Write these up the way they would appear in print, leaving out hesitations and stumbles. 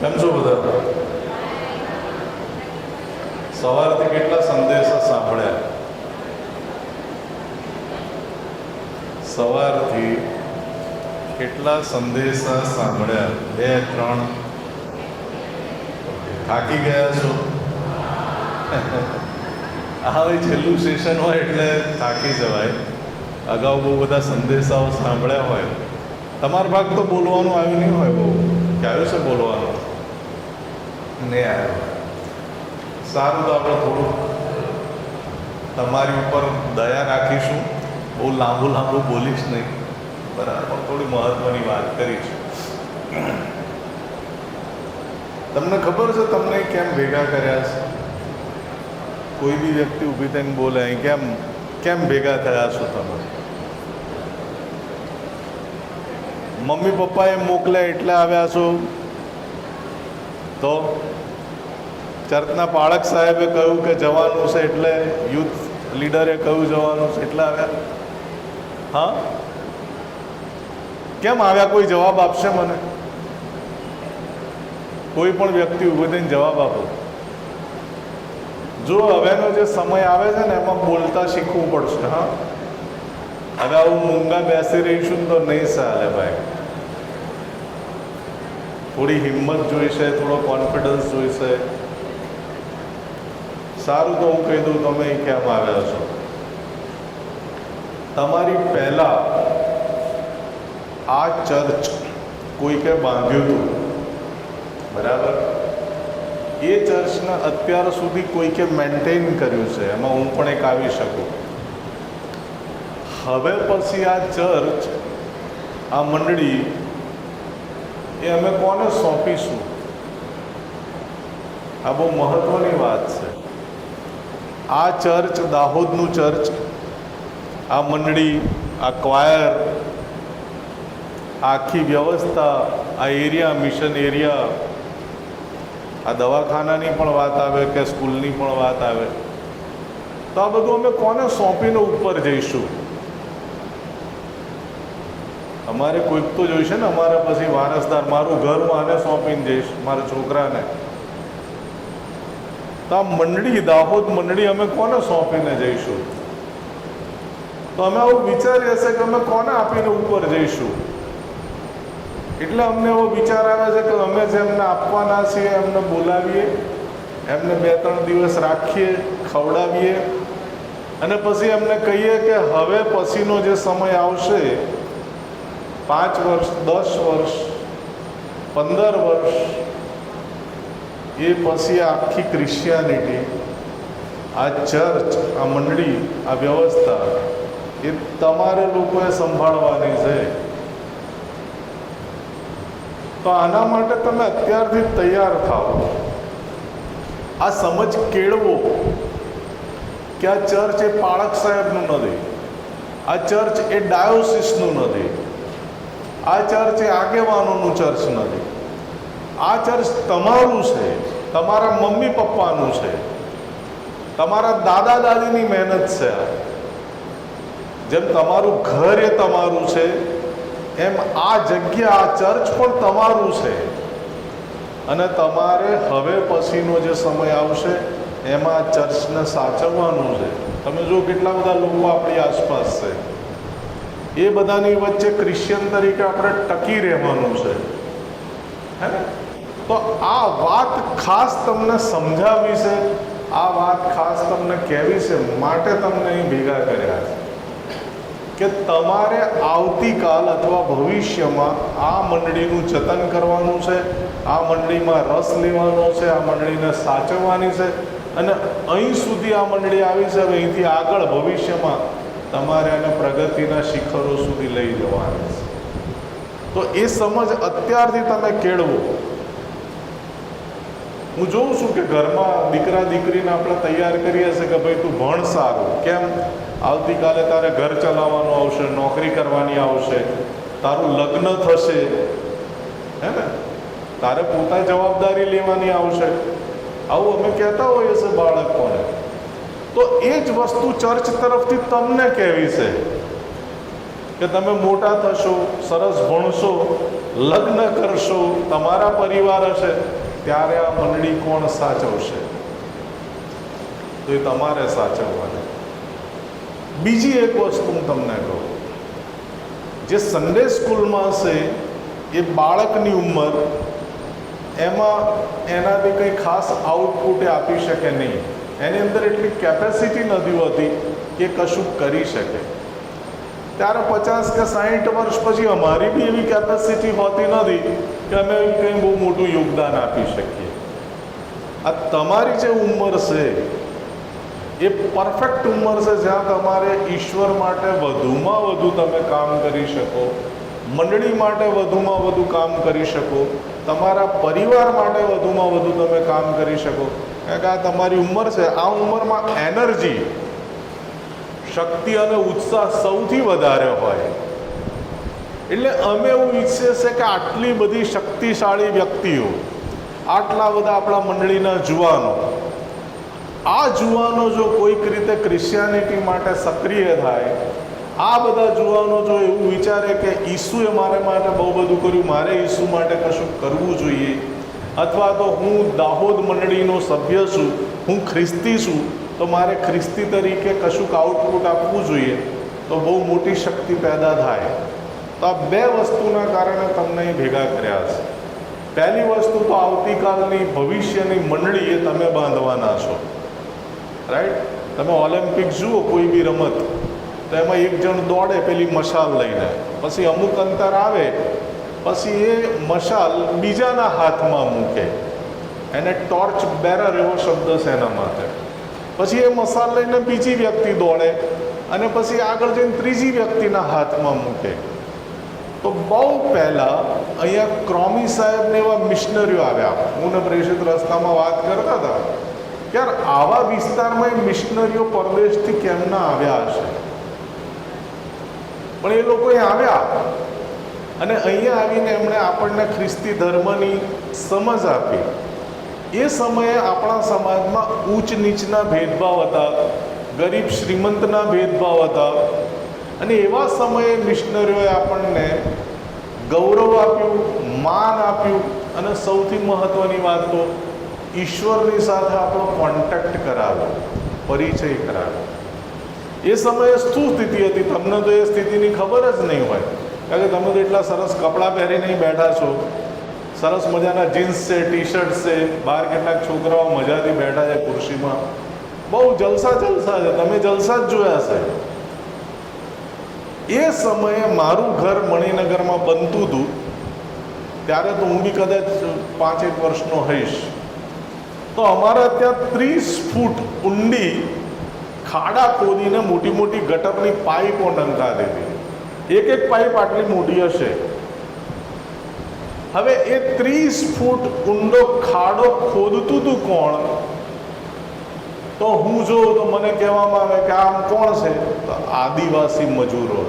કેમ છો બધા? સવારથી કેટલા સંદેશા સાંભળ્યા? સવારથી કેટલા સંદેશા સાંભળ્યા? 2 3? થાકી ગયા છો? આ હવે છેલ્લું સેશન હોય એટલે થાકી જવાય. અગાઉ બહુ બધા સંદેશાઓ સાંભળ્યા હોય. તમારો ભાગ તો બોલવાનું આવ્યું નહીં હોય. બહુ કે આવ્યું છે બોલવાનું? નહીં આવ્યું. સારું, તો આપણે થોડું તમારી ઉપર દયા રાખીશું. બહુ લાંબુ બોલીશ નહીં, બરાબર, પણ થોડી મહત્વની વાત કરીશું. તમને ખબર છે તમને કેમ ભેગા કર્યા છે? કોઈ બી વ્યક્તિ ઊભી થઈને બોલે અહીં કેમ ભેગા થયા છો તમે? મમ્મી પપ્પાએ મોકલ્યા એટલે આવ્યા છો? તો ચર્ચના પાળક સાહેબે કહ્યું કે જવાનું છે એટલે, યુથ લીડરે કહ્યું જવાનું છે એટલે આવ્યા? હા, કેમ આવ્યા? કોઈ જવાબ આપશે મને? કોઈ પણ વ્યક્તિ ઊભો થઈને જવાબ આપો. જો હવેનો જે સમય આવે છે ને એમાં બોલતા શીખવું પડશે. હા, હવે આવું મૂંગા બેસી રહીશું તો નહીં ચાલે ભાઈ. થોડી હિંમત જોઈશે, થોડો કોન્ફિડન્સ જોઈશે. સારું, તો હું કહી દઉં તમે કેમ આવ્યા છો. તમારી પહેલા આ ચર્ચ કોઈકે બાંધ્યું હતું, બરાબર? એ ચર્ચને અત્યાર સુધી કોઈકે મેન્ટેન કર્યું છે, એમાં હું પણ એક આવી શકું. હવે પછી આ ચર્ચ, આ મંડળી, એ અમે કોને સોંપીશું? આ બહુ મહત્વની વાત છે. આ ચર્ચ, દાહોદનું ચર્ચ, આ મંડળી, આ ક્વાયર, આખી વ્યવસ્થા, આ એરિયા, મિશન એરિયા, આ દવાખાનાની પણ વાત આવે કે સ્કૂલની પણ વાત આવે, તો આ બધું અમે કોને સોંપીને ઉપર જઈશું? અમારે કોઈક તો જોઈશે ને. અમારે પછી વારસદાર, મારું ઘર હું આને સોંપીને જઈશ, મારા છોકરાને. તો આ મંડળી, દાહોદ મંડળી, અમે કોને સોંપીને જઈશું? તો અમે આવું વિચારીએ છીએ કે અમે કોને આપીને ઉપર જઈશું. એટલે અમને એવો વિચાર આવે છે કે અમે જેમને આપવાના છીએ એમને બોલાવીએ, એમને 2-3 દિવસ રાખીએ, ખવડાવીએ, અને પછી એમને કહીએ કે હવે પછીનો જે સમય આવશે, 5 વર્ષ, 10 વર્ષ, 15 વર્ષ, એ પછી આખી ક્રિશ્ચિયાનિટી, આ ચર્ચ, આ મંડળી, આ વ્યવસ્થા, એ તમારે લોકોએ સંભાળવાની છે. તો આના માટે તમે અત્યારથી તૈયાર થાઓ. આ સમજ કેળવો કે આ ચર્ચ એ પાળક સાહેબનું નથી, આ ચર્ચ એ ડાયોસિસનું નથી, આ ચર્ચ એ આગેવાનોનું ચર્ચ નથી. આ ચર્ચ તમારું છે, તમારા મમ્મી પપ્પાનું છે, તમારા દાદા દાદીની મહેનત છે. જેમ તમારું ઘર એ તમારું છે, એમ આ જગ્યા, આ ચર્ચ પણ તમારું છે. અને તમારે હવે પછીનો જે સમય આવશે એમાં ચર્ચને સાચવવાનું છે. તમે જો કેટલા બધા લોકો આપણી આસપાસ છે, એ બધાની વચ્ચે ક્રિશ્ચિયન તરીકે આપણે ટકી રહેવાનું છે, હે ને? તો આ વાત ખાસ તમને સમજાવી છે, આ વાત ખાસ તમને કહેવી છે, માટે તમને અહીં ભેગા કર્યા છે કે તમારે આવતીકાલ અથવા ભવિષ્યમાં આ મંડળીનું જતન કરવાનું છે, આ મંડળીમાં રસ લેવાનો છે, આ મંડળીને સાચવવાની છે. અને અહીં સુધી આ મંડળી આવી છે, હવે અહીંથી આગળ ભવિષ્યમાં તમારે એને પ્રગતિના શિખરો સુધી લઈ જવાની છે. તો એ સમજ અત્યારથી તમે કેળવો. હું જોઉં છું કે ઘરમાં દીકરા દીકરીને આપણે તૈયાર કરીએ છીએ કે ભાઈ તું ભણ સારું. કેમ? આવતીકાલે તારે ઘર ચલાવવાનું આવશે, નોકરી કરવાની આવશે, તારું લગ્ન થશે, હે ને? તારે પોતાની જવાબદારી લેવાની આવશે. આવું અમે કહેતા હોઈએ છીએ બાળકોને. તો એ જ વસ્તુ ચર્ચ તરફથી તમને કહેવી છે કે તમે મોટા થશો, સરસ ભણશો, લગ્ન કરશો, તમારા પરિવાર હશે, ત્યારે આ મંડળી કોણ સાચવશે? તો એ તમારે સાચવવાની. બીજી એક વસ્તુ હું તમને કહું, જે સન્ડે સ્કૂલમાં હશે એ બાળકની ઉંમર, એમાં એનાથી કંઈ ખાસ આઉટપુટ આપી શકે નહીં. એની અંદર એટલી કેપેસિટી નથી હોતી કે કશું કરી શકે. ત્યારે 50 કે 60 વર્ષ પછી અમારી બી એવી કેપેસિટી હોતી નથી કે અમે કંઈ બહુ મોટું યોગદાન આપી શકીએ. આ તમારી જે ઉંમર છે એ પરફેક્ટ ઉંમર છે જ્યાં તમારે ઈશ્વર માટે વધુમાં વધુ તમે કામ કરી શકો, મંડળી માટે વધુમાં વધુ કામ કરી શકો, તમારા પરિવાર માટે વધુમાં વધુ તમે કામ કરી શકો. કારણ કે આ તમારી ઉંમર છે. આ ઉંમરમાં એનર્જી, શક્તિ અને ઉત્સાહ સૌથી વધારે હોય. એટલે અમે એવું ઈચ્છીએ છીએ કે આટલી બધી શક્તિશાળી વ્યક્તિઓ, આટલા બધા આપણા મંડળીના જુવાનો, આ જુવાનો જો કોઈક રીતે ક્રિશ્ચિયાનિટી માટે સક્રિય થાય, આ બધા જુવાનો જો એવું વિચારે કે ઈસુએ મારે માટે બહુ બધું કર્યું, મારે ઈસુ માટે કશું કરવું જોઈએ, અથવા તો હું દાહોદ મંડળીનો સભ્ય છું, હું ખ્રિસ્તી છું, તો મારે ખ્રિસ્તી તરીકે કશુંક આઉટપુટ આપવું જોઈએ, તો બહુ મોટી શક્તિ પેદા થાય. તો આ બે વસ્તુના કારણે તમને અહીં ભેગા કર્યા છે. પહેલી વસ્તુ તો આવતીકાલની ભવિષ્યની મંડળી એ તમે બાંધવાના છો, રાઈટ? તમે ઓલિમ્પિક જુઓ, કોઈ બી રમત, તો એમાં એક જણ દોડે પેલી મશાલ લઈને, પછી અમુક અંતર આવે પછી એ મશાલ બીજાના હાથમાં મૂકે, એને ટોર્ચ બેરર એવો શબ્દ છે એના માટે. પછી એ મશાલ લઈને બીજી વ્યક્તિ દોડે અને પછી આગળ જઈને ત્રીજી વ્યક્તિના હાથમાં મૂકે. તો બહુ પહેલાં અહીંયા ક્રોમી સાહેબને એવા મિશનરીઓ આવ્યા. હું ને પ્રેષિત રસ્તામાં વાત કરતા હતા, યાર આવા વિસ્તારમાં એ મિશનરીઓ પરદેશથી કેમ ના આવ્યા હશે? પણ એ લોકો આવ્યા અને અહીંયા આવીને એમણે આપણને ખ્રિસ્તી ધર્મની સમજ આપી. એ સમયે આપણા સમાજમાં ઊંચ નીચના ભેદભાવ હતા, ગરીબ શ્રીમંતના ભેદભાવ હતા, અને એવા સમયે મિશનરીઓએ આપણને ગૌરવ આપ્યું, માન આપ્યું, અને સૌથી મહત્ત્વની વાત તો ઈશ્વરની સાથે આપણો કોન્ટેક્ટ કરાવ્યો, પરિચય કરાવ્યો. એ સમયે શું સ્થિતિ હતી તમને તો એ સ્થિતિની ખબર જ નહીં હોય, કારણ કે તમે તો એટલા સરસ કપડાં પહેરીને બેઠા છો, સરસ મજાના જીન્સ છે, ટી શર્ટ છે, બહાર કેટલાક છોકરાઓ મજાથી બેઠા છે ખુરશીમાં, બહુ જલસા છે, તમે જલસા જ જોયા છે. એ સમયે મારું ઘર મણિનગરમાં બનતું હતું ત્યારે તો હું બી કદાચ 5-1 વર્ષનો હઈશ. તો અમારા ત્યાં 30 ફૂટ ઊંડી ખાડા ખોદીને મોટી મોટી ગટરની પાઇપો નંખાતી હતી. એક પાઇપ આટલી મોટી હશે. હવે એ 30 ફૂટ ઊંડો ખાડો ખોદતું હતું કોણ? તો હું જોઉં તો મને કહેવામાં આવે કે આમ કોણ છે? તો આદિવાસી મજૂરો.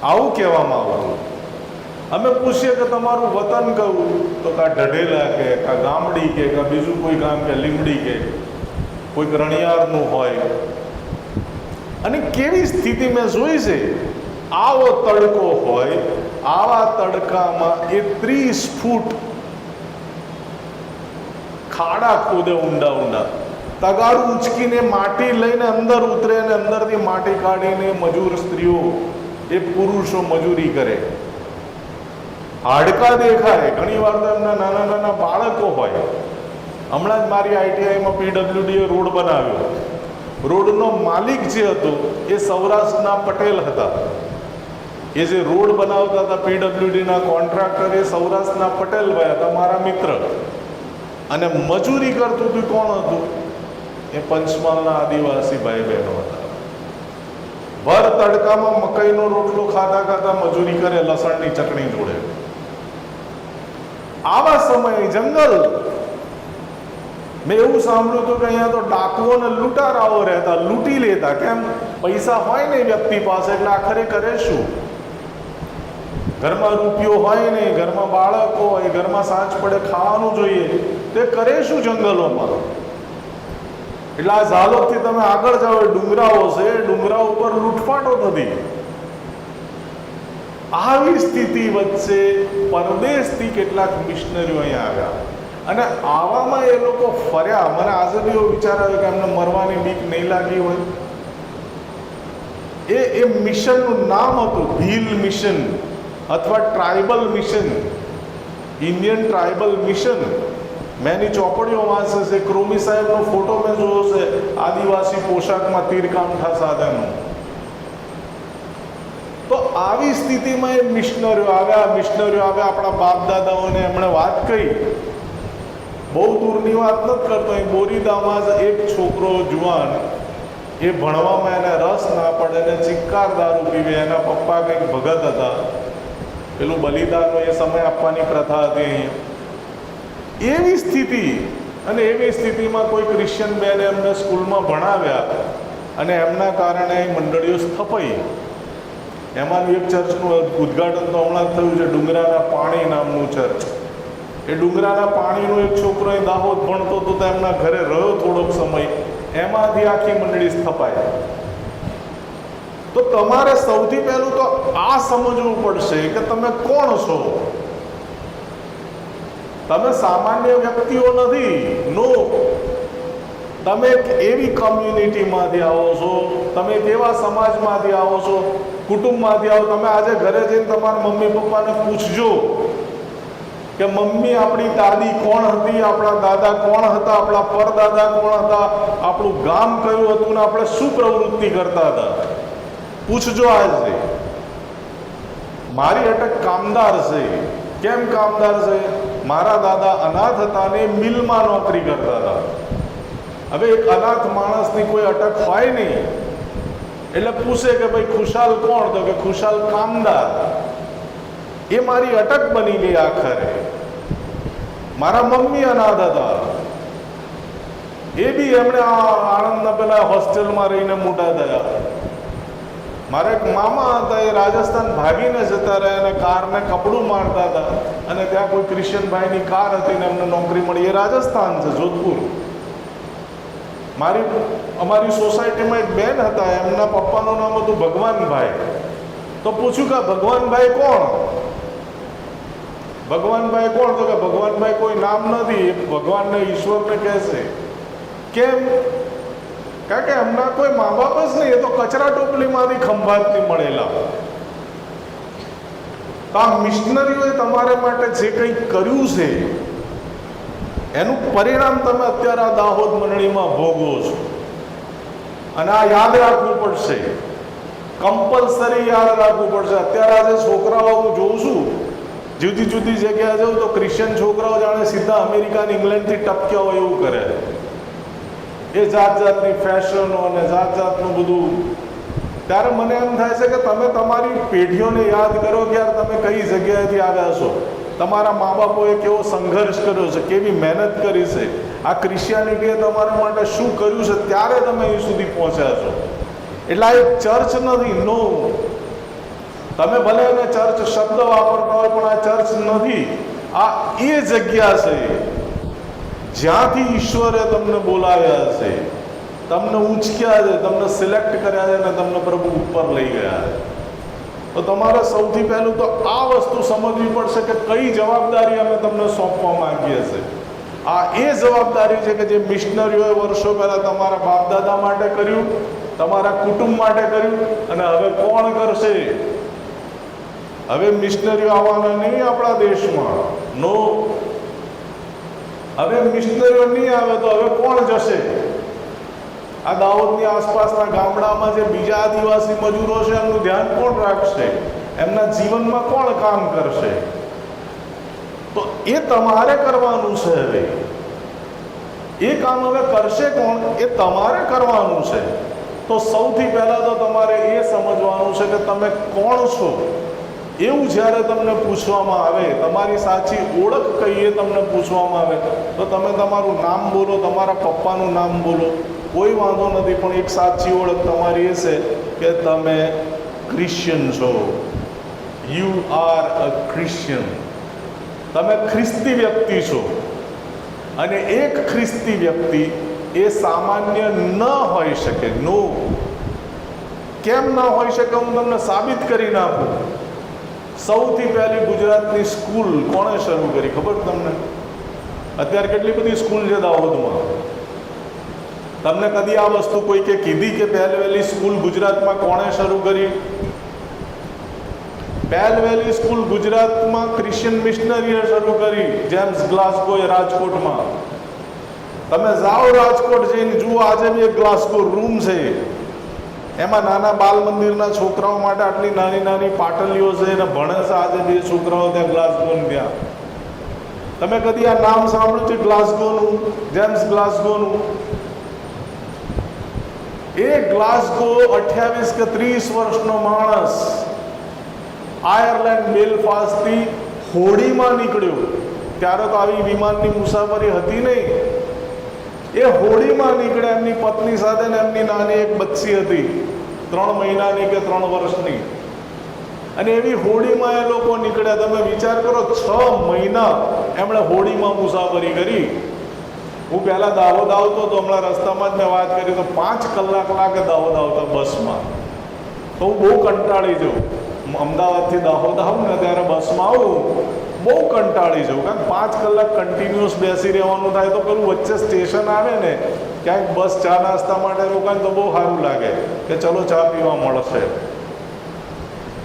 આવું કહેવામાં આવતું. અમે પૂછીએ કે તમારું વતન કયું? તો કા ઢઢેલા કે કા ગામડી કે કા બીજું કોઈ ગામ કે લીમડી કે કોઈક રણિયારનું હોય. અને કેવી સ્થિતિ મેં જોઈ છે. આવો તડકો હોય, આવા તડકામાં એ 30 ફૂટ ખાડા ખોદે ઊંડા ઊંડા, તગારું ઉંચકીને માટી લઈને અંદર ઉતરે અને અંદરથી માટી કાઢીને મજૂર સ્ત્રીઓ, એ પુરુષો મજૂરી કરે. હાડકા દેખાય, ઘણી વાર તો એમના નાના નાના બાળકો હોય. હમણાં જ મારી આઈટીઆઈમાં પીડબ્લ્યુડીએ રોડ બનાવ્યો. રોડનો માલિક જે હતો એ સૌરાષ્ટ્રના પટેલ હતા. એ જે રોડ બનાવતા હતા પીડબ્લ્યુડીના કોન્ટ્રાક્ટર, એ સૌરાષ્ટ્રના પટેલ ભાઈ હતા, મારા મિત્ર. અને મજૂરી કરતું હતું કોણ હતું? એ પંચમહાલના આદિવાસી ભાઈ બહેનો હતા. ભર તડકામાં મકાઈનો રોટલો ખાતા ખાતા મજૂરી કરે લસણની ચટણી જોડે. આવા સમયે જંગલ. મેં એવું સાંભળ્યું હતું કે અહીંયા તો ડાકુઓ અને લૂંટારાઓ રહેતા, લૂંટી લેતા. કેમ? પૈસા હોય ને વ્યક્તિ પાસે, એટલે આખરે કરે શું? ઘરમાં રૂપિયો હોય નહીં, ઘરમાં બાળકો હોય, ઘરમાં સાંજ પડે ખાવાનું જોઈએ, તે કરે શું જંગલોમાં? એટલે આ ઝાલોદથી તમે આગળ જાઓ, ડુંગરાઓ છે, ડુંગરા ઉપર લૂંટફાટો થતી. આવી સ્થિતિ વચ્ચે પરદેશથી કેટલાક મિશનરીઓ અહીંયા આવ્યા અને આવામાં એ લોકો ફર્યા. મને આજે બી એવો વિચાર આવ્યો કે એમને મરવાની બીક નહીં લાગી હોય. એ મિશનનું નામ હતું ભીલ મિશન અથવા tribal mission, Indian tribal mission. મેં એની ચોપડીઓ વાંચે છે. ક્રોમી સાહેબનો ફોટો મેં જોયો છે આદિવાસી પોશાકમાં તીરકાંઠા સાથેનો. તો આવી સ્થિતિમાં એ મિશનરીઓ આવ્યા. આપણા બાપ દાદાઓને એમણે વાત કરી. બહુ દૂરની વાત નથી કરતો. અહીં બોરીદામાં જ એક છોકરો જુવાન, એ ભણવામાં એને રસ ના પડે ને ચિક્કાર દારૂ પીવે. એના પપ્પા કંઈક ભગત હતા, પેલું બલિદાનનો એ સમય આપવાની પ્રથા હતી અહીંયા. એવી સ્થિતિ, અને એવી સ્થિતિમાં કોઈ ક્રિશ્ચિયન બેને એમને સ્કૂલમાં ભણાવ્યા અને એમના કારણે મંડળીઓ સ્થપાઈ. એમાંનું એક ચર્ચનું ઉદ્ઘાટન તો હમણાં જ થયું છે, ડુંગરાના પાણી નામનું ચર્ચ. એ ડુંગરાના પાણીનો એક છોકરો એ દાહોદ ભણતો હતો, તો એમના ઘરે રહ્યો થોડોક સમય. એમાંથી આખી મંડળી સ્થપાય. તો તમારે સૌથી પહેલું તો આ સમજવું પડશે કે તમે કોણ છો. તમે સામાન્ય વ્યક્તિઓ નથી. નો, તમે એક એવી કમ્યુનિટીમાંથી આવો છો, તમે એક એવા સમાજમાંથી આવો છો, કુટુંબમાંથી આવો. તમે આજે ઘરે જઈને તમારા મમ્મી પપ્પાને પૂછજો કે મમ્મી આપણી દાદી કોણ હતી, આપણા દાદા કોણ હતા, આપણા પરદાદા કોણ હતા, આપણું ગામ કયું હતું ને આપણે શું પ્રવૃત્તિ કરતા હતા. પૂછજો આજે. મારી અટક કામદાર છે. કેમ કામદાર છે? મારા દાદા અનાથ હતા ને મિલમાં નોકરી કરતા હતા. હવે એક અનાથ માણસની કોઈ અટક હોય નહીં, એટલે પૂછે કે ભાઈ ખુશાલ કોણ? તો કે ખુશાલ કામદાર. એ મારી અટક બની ગઈ. આખરે મારા મમ્મી અનાથ હતા. એ બી એમણે આણંદના પેલા હોસ્ટેલમાં રહીને મોટા થયા. મારા એક મામા હતા, એ રાજસ્થાન ભાગીને જતા રહ્યા અને કારને કપડું મારતા હતા અને ત્યાં કોઈ ક્રિશ્ચિયન ભાઈની કાર હતી ને એમને નોકરી મળી. એ રાજસ્થાન છે, જોધપુર. અમારી સોસાયટીમાં એક બેન હતા, એમના પપ્પાનું નામ હતું ભગવાનભાઈ. તો પૂછ્યું કે ભગવાનભાઈ કોણ? ભગવાનભાઈ કોણ? તો કે ભગવાનભાઈ કોઈ નામ નથી, ભગવાનને ઈશ્વરને કહે છે. કેમ? કારણ કે એમના કોઈ મા બાપ જ નહીં, એ તો કચરા ટોપલીમાંથી ખંભાતથી મળેલા. તો આ મિશનરીઓએ તમારા માટે જે કંઈ કર્યું છે એનું પરિણામ તમે અત્યારે આ દાહોદ મંડળીમાં ભોગવો છો. અને આ યાદ રાખવું પડશે, કમ્પલસરી યાદ રાખવું પડશે. અત્યારે આજે છોકરાઓ હું જોઉં છું, જુદી જુદી જગ્યાએ જાઉં તો ક્રિશ્ચિયન છોકરાઓ જાણે સીધા અમેરિકા અને ઇંગ્લેન્ડથી ટપક્યા હોય એવું કરે. એ જાત જાતની ફેશનો અને જાત જાતનું બધું. ત્યારે મને એમ થાય છે કે તમે તમારી પેઢીઓને યાદ કરો કે યાર તમે કઈ જગ્યાએથી આવ્યા છો, તમારા મા બાપોએ કેવો સંઘર્ષ કર્યો છે, કેવી મહેનત કરી છે, આ ક્રિશ્ચિયાનિટીએ તમારા માટે શું કર્યું છે, ત્યારે તમે અહીં સુધી પહોંચ્યા છો. એટલે આ એક ચર્ચ નથી. નો, તમે ભલે એને ચર્ચ શબ્દ વાપરતા હોય પણ આ ચર્ચ નથી. આ એ જગ્યા છે જ્યાંથી ઈશ્વરે તમને બોલાવ્યા છે, તમને ઉંચક્યા છે, તમને સિલેક્ટ કર્યા છે અને તમને પ્રભુ ઉપર લઈ ગયા છે. તો તમારે સૌથી પહેલું તો આ વસ્તુ સમજવી પડશે કે કઈ જવાબદારી અમે તમને સોંપવા માંગીએ છીએ. આ એ જવાબદારી છે કે જે મિશનરીઓએ વર્ષો પહેલાં તમારા બાપ દાદા માટે કર્યું, તમારા કુટુંબ માટે કર્યું, અને હવે કોણ કરશે? હવે મિશનરીઓ આવવાના નહીં આપણા દેશમાં. નો, હવે મિશનરીઓ નહીં આવે તો હવે કોણ જશે? આ દાહોદની આસપાસના ગામડામાં જે બીજા આદિવાસી મજૂરો છે એમનું ધ્યાન કોણ રાખશે? એમના જીવનમાં કોણ કામ કરશે? તો એ તમારે કરવાનું છે. હવે એ કામ હવે કરશે કોણ? એ તમારે કરવાનું છે. તો સૌથી પહેલાં તો તમારે એ સમજવાનું છે કે તમે કોણ છો. એવું જ્યારે તમને પૂછવામાં આવે, તમારી સાચી ઓળખ કહીએ તમને પૂછવામાં આવે, તો તમે તમારું નામ બોલો, તમારા પપ્પાનું નામ બોલો, કોઈ વાંધો નથી. પણ એક સાચી ઓળખ તમારી એ છે કે તમે ક્રિશ્ચિયન છો. You are a Christian. તમે ખ્રિસ્તી વ્યક્તિ છો. અને એક ખ્રિસ્તી વ્યક્તિ એ સામાન્ય ન હોઈ શકે. નો, કેમ ન હોઈ શકે? હું તમને સાબિત કરી નાખું. સૌથી પહેલી ગુજરાતની સ્કૂલ કોણે શરૂ કરી ખબર તમને? અત્યારે કેટલી બધી સ્કૂલ છે દાહોદમાં. તમને કદી આ વસ્તુ કોઈકે કીધી કે પહેલી સ્કૂલ ગુજરાતમાં કોણે શરૂ કરી? પહેલી સ્કૂલ ગુજરાતમાં ક્રિશ્ચિયન મિશનરીએ શરૂ કરી, જેમ્સ ગ્લાસગોએ રાજકોટમાં. તમે જાઓ રાજકોટ જઈને જુઓ, આજે બી એક ગ્લાસગો રૂમ છે, એમાં નાના બાલ મંદિરના છોકરાઓ માટે આટલી નાની નાની પાટલીઓ છે અને ભણે છે આજે બી છોકરાઓ ત્યાં ગ્લાસગોને ત્યાં. તમે કદી આ નામ સાંભળ્યું છે ગ્લાસગોનું, જેમ્સ ગ્લાસગોનું? એ ગ્લાસગો 28 કે 30 વર્ષનો માણસ આયર્લેન્ડ બેલફાસ્ટથી હોડીમાં નીકળ્યો. ત્યારે તો આવી વિમાનની મુસાફરી હતી નહીં. એ હોડીમાં નીકળ્યા એમની પત્ની સાથે ને એમની નાની એક બચ્ચી હતી, 3 મહિનાની કે 3 વર્ષની. અને એવી હોડીમાં એ લોકો નીકળ્યા. તમે વિચાર કરો, 6 મહિના એમણે હોડીમાં મુસાફરી કરી. હું પહેલાં દાહોદ આવતો તો, હમણાં રસ્તામાં જ મેં વાત કરી તો 5 કલાક લાગે દાહોદ આવતા બસમાં. તો હું બહુ કંટાળી જાઉં. અમદાવાદથી દાહોદ આવું ને ત્યારે બસમાં આવું, બહુ કંટાળી જાઉં. કારણ કે 5 કલાક કન્ટિન્યુઅસ બેસી રહેવાનું થાય. તો પેલું વચ્ચે સ્ટેશન આવે ને, ક્યાંક બસ ચા નાસ્તા માટે રોકાય તો બહુ સારું લાગે કે ચલો ચા પીવા મળશે.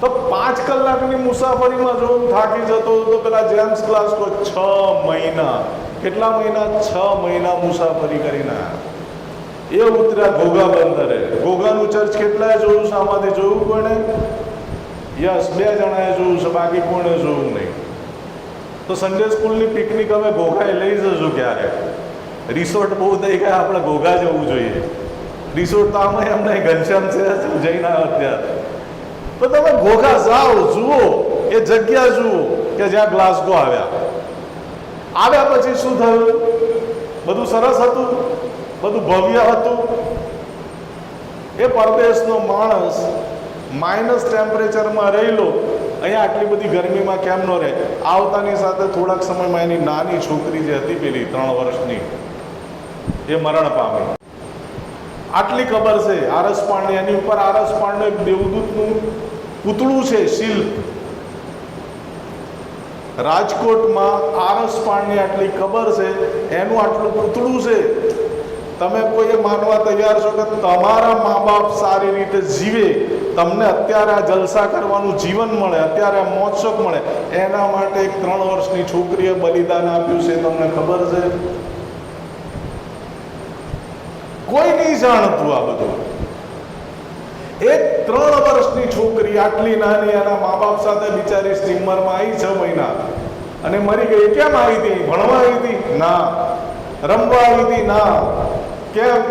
તો 5 કલાકની મુસાફરીમાં જો હું થાકી જતો તો પેલા જેમ્સ ગ્લાસગો 6 મહિના, કેટલા મહિના? 6 મહિના મુસાફરી કરીને એ ઉતર્યા ઘોઘા બંદરે. ઘોઘાનું ચર્ચ કેટલાએ જોયું છે? આમાંથી જોયું કોઈને? યસ, 2 જણાએ જોયું છે, બાકી કોઈને જોયું નહીં. તો સન્ડે સ્કૂલની પિકનિક હવે ઘોઘાએ લઈ જજો ક્યારે. રિસોર્ટ બહુ થઈ ગયા, આપણે ઘોઘા જવું જોઈએ. રિસોર્ટ તો આમાં એમને ઘનશ્યામ છે જઈને આવ્યો અત્યારે. તો તમે ઘોઘા જાઓ, જુઓ એ જગ્યા જુઓ કે જ્યાં ગ્લાસગો આવ્યા પછી શું થયું? બધું સરસ હતું, બધું ભવ્ય હતું. એ પરદેશનો માણસ માઇનસ ટેમ્પરેચરમાં રહેલો અહીંયા આટલી બધી ગરમીમાં કેમ ન રહે? આવતાની સાથે થોડાક સમયમાં એની નાની છોકરી જે હતી પેલી 3 વર્ષની, એ મરણ પામી. આટલી ખબર છે. આરસ પાંડે, એની ઉપર આરસ પાંડે દેવદૂતનું પૂતળું છે, શિલ્પ. રાજકોટમાં આરસ પાંડે આટલી ખબર છે, એનું આટલું પૂતળું છે. તમે કોઈ માનવા તૈયાર છો કે તમારા મા બાપ સારી રીતે જીવે, તમને અત્યારે આ જલસા કરવાનું જીવન મળે, અત્યારે આ મોજશોખ મળે, એના માટે એક 3 વર્ષની છોકરીએ બલિદાન આપ્યું છે? તમને ખબર છે? કોઈ નહીં જાણતું આ બધું. એક 3 વર્ષની છોકરી આટલી નાની એના મા બાપ સાથે બિચારી સ્ટીમરમાં આવી 6 મહિના અને મરી ગઈ. કેમ આવી હતી? ભણવા આવી હતી? ના. રમવા આવી હતી? ના. કેમ?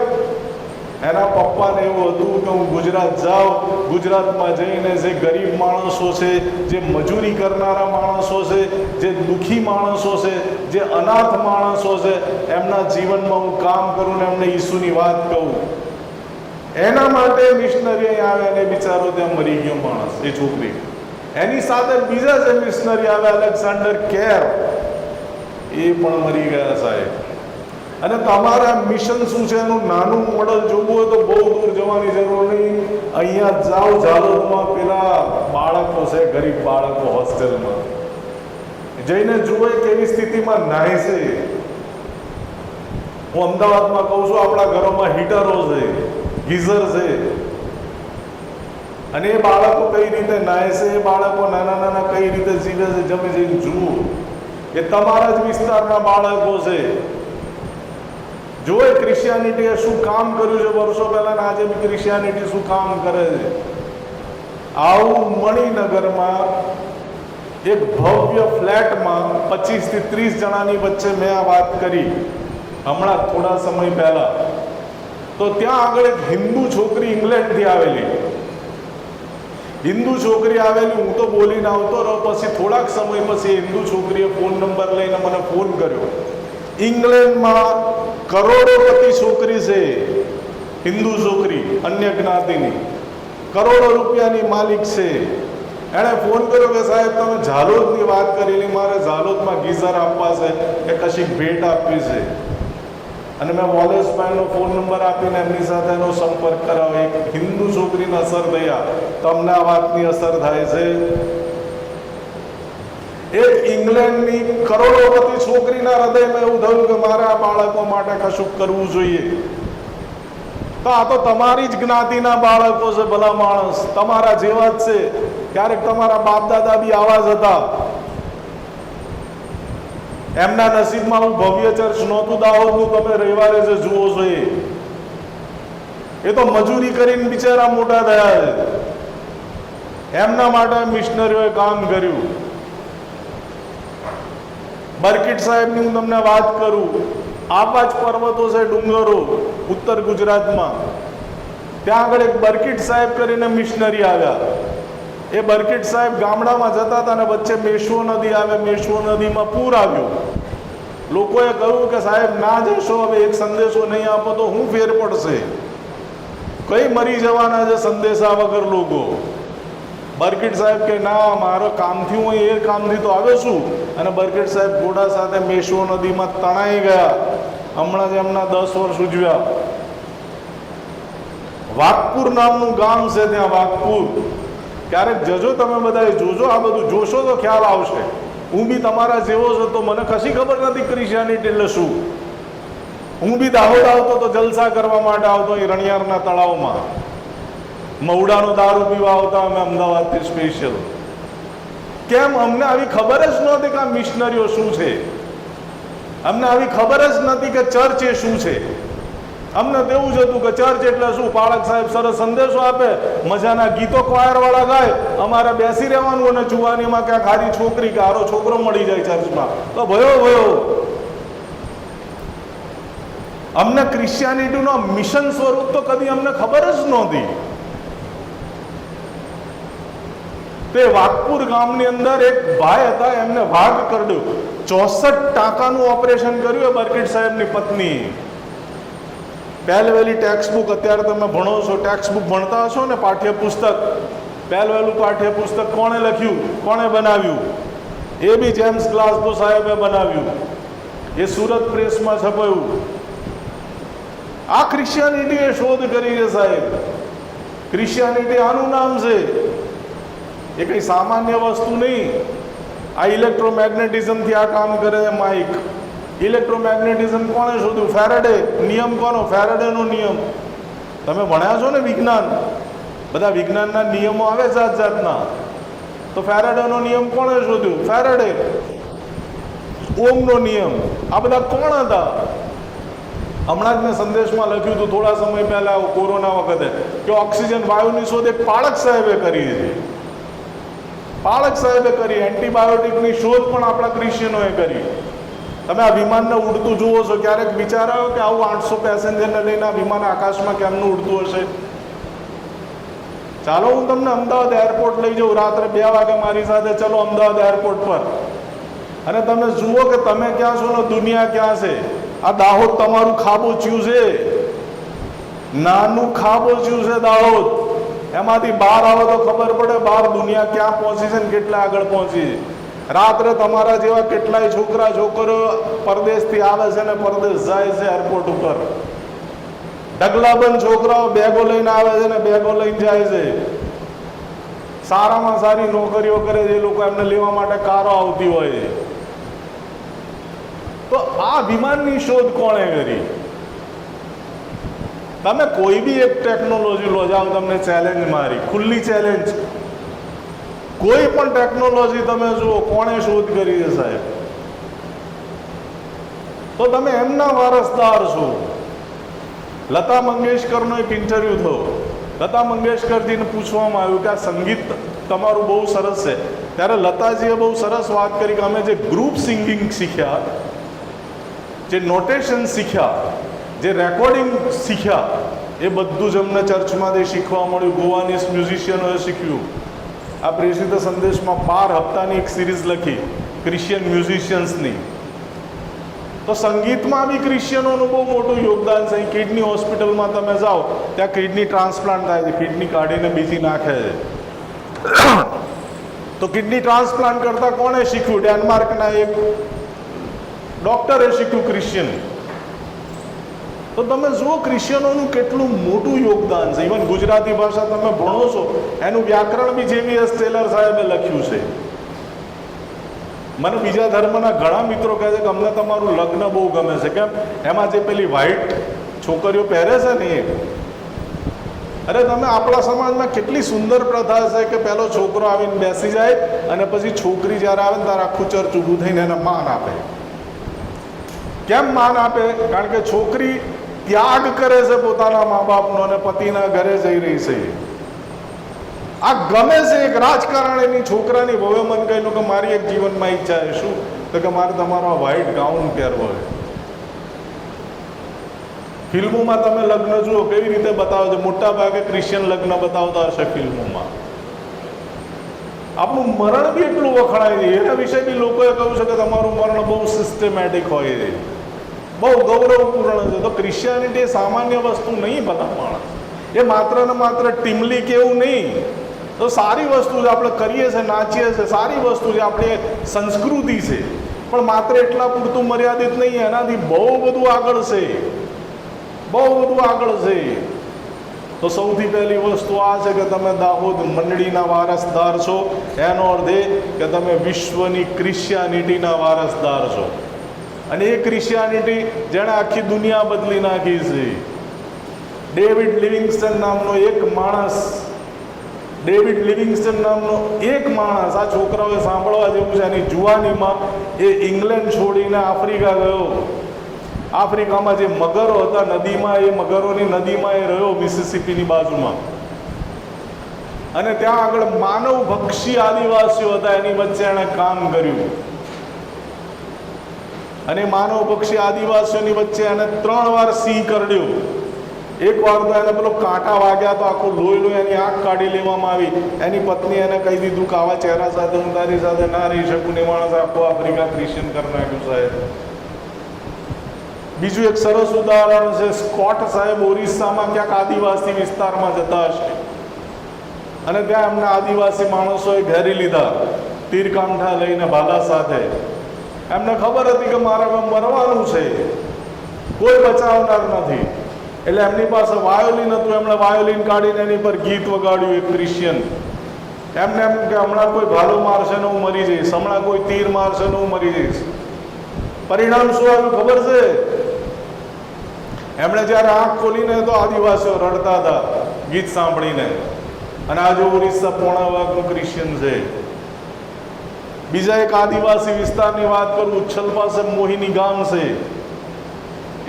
એના પપ્પાને એવું હતું કે હું ગુજરાત જાઉં, ગુજરાતમાં જઈને જે ગરીબ માણસો છે, જે મજૂરી કરનારા માણસો છે, જે દુઃખી માણસો છે, જે અનાથ માણસો છે, એમના જીવનમાં હું કામ કરું ને એમને ઈસુની વાત કહું. એના માટે મિશનરી અહીં આવે અને બિચારો ત્યાં મરી ગયો માણસ, એ છોકરી. એની સાથે બીજા જે મિશનરી આવ્યા, અલેક્ઝાન્ડર કેર, એ પણ મરી ગયા સાહેબ. અને તમારા મિશન શું છે એનું નાનું મોડલ જોવું હોય તો બહુ દૂર જવાની જરૂર નહીં. અહીંયા જાઓ, ઝાલોદમાં પેલા બાળકો છે, ગરીબ બાળકો હોસ્ટેલમાં જઈને જુઓ કેવી સ્થિતિમાં નાહે છે. હું અમદાવાદમાં કહું છું, આપણા ઘરોમાં હીટરો છે, ગીઝર છે, અને એ બાળકો કઈ રીતે નાહે છે, એ બાળકો નાના નાના કઈ રીતે જીવે છે, જમે જઈને જુઓ. એ તમારા જ વિસ્તારના બાળકો છે. જો એ ક્રિશ્ચિયાનિટીએ શું કામ કર્યું છે વર્ષો પહેલા ને આજે બી ક્રિશ્ચિયાનિટી શું કામ કરે છે. આવું મણિનગરમાં એક ભવ્ય ફ્લેટમાં 25 થી 30 જણાની વચ્ચે મેં આ વાત કરી હમણાં થોડા સમય પહેલા. તો ત્યાં આગળ એક હિન્દુ છોકરી ઇંગ્લેન્ડથી આવેલી, હિન્દુ છોકરી આવેલી. હું તો બોલીને આવતો રહ્યો. પછી થોડાક સમય પછી હિન્દુ છોકરીએ ફોન નંબર લઈને મને ફોન કર્યો. ઇંગ્લેન્ડમાં કરોડોપતિ છોકરી છે, હિન્દુ છોકરી, અન્ય જ્ઞાતિની, કરોડો રૂપિયાની માલિક છે. એણે ફોન કર્યો કે સાહેબ તમે ઝાલોદની વાત કરેલી, મારે ઝાલોદમાં ગીઝર આપવા છે કે કશીક ભેટ આપવી છે. અને મેં વોલેસભાઈનો ફોન નંબર આપીને એમની સાથે એનો સંપર્ક કરાવ્યો. એક હિન્દુ છોકરીને અસર થયા. તમને આ વાતની અસર થાય છે? એક ઇંગ્લેન્ડની કરોડોપતિ છોકરીના હૃદયમાં એવું થયું કે મારે આ બાળકો માટે કશું કરવું જોઈએ. તો આ તો તમારી જ જ્ઞાતિના બાળકો છે, ભલા માણસ તમારા જેવા જ છે. ક્યારેક તમારા બાપ દાદા બી આવા જ હતા. એમના નસીબમાં હું ભવ્ય ચર્ચ નહોતું દાહોદનું, તમે રવિવારે જે જુઓ છો એ તો મજૂરી કરીને બિચારા મોટા થયા છે. એમના માટે મિશનરીઓએ કામ કર્યું. બરકીટ સાહેબની હું તમને વાત કરું, આવા જ પર્વતો છે, ડુંગરો ઉત્તર ગુજરાતમાં. ત્યાં આગળ એક બરકીટ સાહેબ કરીને મિશનરી આવ્યા. એ બરકીટ સાહેબ ગામડામાં જતા હતા અને વચ્ચે મેશ્વો નદી આવે, મેશ્વો નદીમાં પૂર આવ્યું. લોકોએ કહ્યું કે સાહેબ ના જશો, હવે એક સંદેશો નહીં આપો તો શું ફેર પડશે, કઈ મરી જવાના છે સંદેશા વગર લોકો. બરકીટ સાહેબ કે ના, મારો કામથી હું એ કામથી તો આવ્યો છું. અને બરકીટ સાહેબ ઘોડા સાથે મેશ્વો નદીમાં તણાઈ ગયા. હમણાં જ એમના 10 વર્ષ ઉજવ્યા. વાઘપુર નામનું ગામ છે, ત્યાં વાઘપુર. ક્યારેક જજો, તમે બધા જોજો, આ બધું જોશો તો ખ્યાલ આવશે. હું બી તમારા જેવો છો, તો મને કશી ખબર નથી ક્રિશ્ચિયાનિટી એટલે શું. હું બી દાહોદ આવતો તો જલસા કરવા માટે આવતો, એ રણિયારના તળાવમાં મવડાનો દારૂ પીવા આવતા અમે અમદાવાદથી સ્પેશિયલ. કેમ? અમને આવી ખબર જ નહોતી કે આ મિશનરીઓ શું છે. અમને આવી ખબર જ નથી કે ચર્ચ એ શું છે. અમને તેવું જ હતું કે ચર્ચ એટલે શું, પાળક સાહેબ સરસ સંદેશો આપે, મજાના ગીતો ક્વાયર વાળા ગાય, અમારે બેસી રહેવાનું અને જુવાનીમાં ક્યાંક હારી છોકરી કે હારો છોકરો મળી જાય ચર્ચમાં તો ભયો. અમને ક્રિશ્ચિયાનિટીનો મિશન સ્વરૂપ તો કદી અમને ખબર જ નહોતી. તે વાઘપુર ગામની અંદર એક ભાઈ હતા, એમને વાઘ કરડ્યો. 64 ટાંકાનું ઓપરેશન કર્યું એ બરકીટ સાહેબની પત્ની. પહેલવેલી ટેક્સ્ટ બુક, અત્યારે તમે ભણો છો, ટેક્સ્ટ બુક ભણતા હશો ને, પાઠ્યપુસ્તક. પહેલવેલું પાઠ્યપુસ્તક કોણે લખ્યું, કોણે બનાવ્યું? એ બી જેમ્સ ગ્લાસગો સાહેબે બનાવ્યું. એ સુરત પ્રેસમાં છપાયું. આ ક્રિશ્ચિયાનિટીએ શોધ કરી છે સાહેબ. ક્રિશ્ચિયાનિટી આનું નામ છે, એ કઈ સામાન્ય વસ્તુ નહીં. આ ઇલેક્ટ્રોમેગ્નેટિઝમથી આ કામ કરે છે માઇક. ઇલેક્ટ્રોમેગ્નેટિઝમ કોણે શોધ્યું? ફેરાડે. નિયમ કોનો? ફેરાડેનો નિયમ. તમે ભણ્યા છો ને વિજ્ઞાન, બધા વિજ્ઞાનના નિયમો આવે જાત જાતના. તો ફેરાડેનો નિયમ કોણે શોધ્યું? ફેરાડે. ઓમનો નિયમ. આ બધા કોણ હતા? હમણાં જ મેં સંદેશમાં લખ્યું હતું થોડા સમય પહેલા કોરોના વખતે કે ઓક્સિજન વાયુની શોધ એક પાળક સાહેબે કરી છે. પાળક સાહેબે કરી. એન્ટીબાયોટિકની શોધ પણ આપણા ક્રિશ્ચિયનોએ કરી. તમે આ વિમાનને ઉડતું જુઓ છો, ક્યારેક વિચારો કે આવું 800 પેસેન્જરને લઈને આ વિમાન આકાશમાં કેમનું ઉડતું હશે? ચાલો હું તમને અમદાવાદ એરપોર્ટ લઈ જાઉં રાત્રે 2 વાગે મારી સાથે, ચલો અમદાવાદ એરપોર્ટ પર, અને તમે જુઓ કે તમે ક્યાં છો ને દુનિયા ક્યાં છે. આ દાહોદ તમારું ખાબોચ્યું છે, નાનું ખાબોચ્યું છે દાહોદ. એમાંથી બહાર આવો તો ખબર પડે બહાર દુનિયા ક્યાં પહોંચી છે ને કેટલા આગળ પહોંચી છે. રાત્રે તમારા જેવા કેટલાય છોકરા છોકરીઓ પરદેશથી આવે છે ને પરદેશ જાય છે એરપોર્ટ ઉપર. ઢગલાબંધ છોકરાઓ બેગો લઈને આવે છે ને બેગો લઈને જાય છે. સારામાં સારી નોકરીઓ કરે છે એ લોકો, એમને લેવા માટે કારો આવતી હોય છે. તો આ વિમાનની શોધ કોણે કરી? તમે કોઈ બી એક ટેકનોલોજી લો જાઓ, તમને ચેલેન્જ મારી, ખુલ્લી ચેલેન્જ. કોઈ પણ ટેકનોલોજી તમે જુઓ, કોણે શોધ કરી છે સાહેબ? તો તમે એમના વારસદાર છો. લતા મંગેશકરનો એક ઇન્ટરવ્યુ થયો. લતા મંગેશકરજીને પૂછવામાં આવ્યું કે આ સંગીત તમારું બહુ સરસ છે. ત્યારે લતાજીએ બહુ સરસ વાત કરી કે અમે જે ગ્રુપ સિંગિંગ શીખ્યા, જે નોટેશન શીખ્યા, જે રેકોર્ડિંગ શીખ્યા, એ બધું જ અમને ચર્ચમાંથી શીખવા મળ્યું. ગોવાનીઝ મ્યુઝિશિયનોએ શીખ્યું. આ પ્રેષિત સંદેશમાં 12 હપ્તાની એક સિરીઝ લખી ક્રિશ્ચિયન મ્યુઝિશિયન્સની. તો સંગીતમાં બી ક્રિશ્ચિયનોનું બહુ મોટું યોગદાન છે. કિડની હોસ્પિટલમાં તમે જાઓ, ત્યાં કિડની ટ્રાન્સપ્લાન્ટ થાય છે, કિડની કાઢીને બીજી નાખે છે. તો કિડની ટ્રાન્સપ્લાન્ટ કરતા કોણે શીખ્યું? ડેનમાર્કના એક ડોક્ટરે શીખ્યું, ક્રિશ્ચિયન. તો તમે જુઓ ક્રિશ્ચિયનોનું કેટલું મોટું યોગદાન છે. ઇવન ગુજરાતી ભાષા તમે ભણો છો, એનું વ્યાકરણ બી JVS ટેલર સાહેબે લખ્યું છે. મને બીજા ધર્મના ઘણા મિત્રો કહે છે કે અમને તમારું લગ્ન બહુ ગમે છે. કેમ? એમાં જે પેલી વ્હાઈટ છોકરીઓ પહેરે છે ને એ. અરે તમે આપણા સમાજમાં કેટલી સુંદર પ્રથા છે કે પહેલો છોકરો આવીને બેસી જાય અને પછી છોકરી જ્યારે આવે ને ત્યારે આખું ચર્ચ ઊભું થઈને એને માન આપે. કેમ માન આપે? કારણ કે છોકરી ત્યાગ કરે છે પોતાના મા બાપનો અને પતિના ઘરે જઈ રહી છે. આ ગમે છે. એક રાજકારણીની છોકરાની વહુએ મને કહેલું કે મારી એક જીવનમાં ઈચ્છા છે. શું? તો કે મારે તમારો વ્હાઈટ ગાઉન પહેરવો છે. ફિલ્મોમાં તમે લગ્ન જુઓ કેવી રીતે બતાવે છે. મોટા ભાગે ક્રિશ્ચિયન લગ્ન બતાવતા હશે ફિલ્મોમાં. આપણું મરણ બી એટલું વખણાય છે. એના વિશે બી લોકોએ કહ્યું છે કે તમારું મરણ બહુ સિસ્ટમેટિક હોય છે, બહુ ગૌરવપૂર્ણ છે. તો ક્રિશ્ચિયાનિટી એ સામાન્ય વસ્તુ નહીં. બધા માણસ એ માત્ર ને માત્ર ટીમલી કેવું નહીં. તો સારી વસ્તુ છે, આપણે કરીએ છીએ, નાચીએ છીએ, સારી વસ્તુ છે, આપણી સંસ્કૃતિ છે. પણ માત્ર એટલા પૂરતું મર્યાદિત નહીં, એનાથી બહુ બધું આગળ છે, બહુ બધું આગળ છે. તો સૌથી પહેલી વસ્તુ આ છે કે તમે દાહોદ મંડળીના વારસદાર છો. એનો અર્થ એ કે તમે વિશ્વની ક્રિશ્ચિયાનિટીના વારસદાર છો. અને એ ક્રિશ્ચિયાનિટી જેણે આખી દુનિયા બદલી નાખી છે. ડેવિડ લિવિંગસ્ટન નામનો એક માણસ, ડેવિડ લિવિંગસ્ટન નામનો એક માણસ, આ છોકરાઓએ સાંભળવા જેવું છે. એની જુવાનીમાં એ ઇંગ્લેન્ડ છોડીને આફ્રિકા ગયો. આફ્રિકામાં જે મગરો હતા નદીમાં, એ મગરોની નદીમાં એ રહ્યો, મિસિસિપીની બાજુમાં. અને ત્યાં આગળ માનવભક્ષી આદિવાસીઓ હતા, એની વચ્ચે એણે કામ કર્યું. અને માનવભક્ષી આદિવાસીઓની વચ્ચે એને 3 વાર સિંહ કરડ્યો. એક વાર તો એને પેલો કાંટા વાગ્યા તો આખું લોહી એની આંખ કાઢી લેવામાં આવી. એની પત્ની એને કહી દીધું કે આવા ચહેરા સાથે હું તારી સાથે ના રહી શકું. ને માણસ આખો આફ્રિકા ક્રિશ્ચિયન કરી નાખ્યું સાહેબ. બીજું એક સરસ ઉદાહરણ છે. સ્કોટ સાહેબ ઓરિસ્સામાં ક્યાંક આદિવાસી વિસ્તારમાં જતા હશે અને ત્યાં એમના આદિવાસી માણસોએ ઘેરી લીધા તીરકાંઠા લઈને ભાલા સાથે. એમને ખબર હતી કે મારે મરવાનું છે, કોઈ બચાવનાર નથી. એટલે એમની પાસે વાયોલિન હતું. એમણે વાયોલિન કાઢીને એની પર ગીત વગાડ્યું એક ક્રિશ્ચિયન. એમને એમ કે હમણાં કોઈ ભાલો મારશે ને હું મરી જઈશ, હમણાં કોઈ તીર મારશે ને હું મરી જઈશ. પરિણામ શું આવ્યું ખબર છે? એમણે જ્યારે આંખ ખોલીને તો આદિવાસીઓ રડતા હતા ગીત સાંભળીને. અને આજે ઓરિસ્સા પોણા વાગનું ક્રિશ્ચિયન છે. બીજા એક આદિવાસી વિસ્તારની વાત કરું, ઉચ્છલ પાસે મોહિની ગામ છે.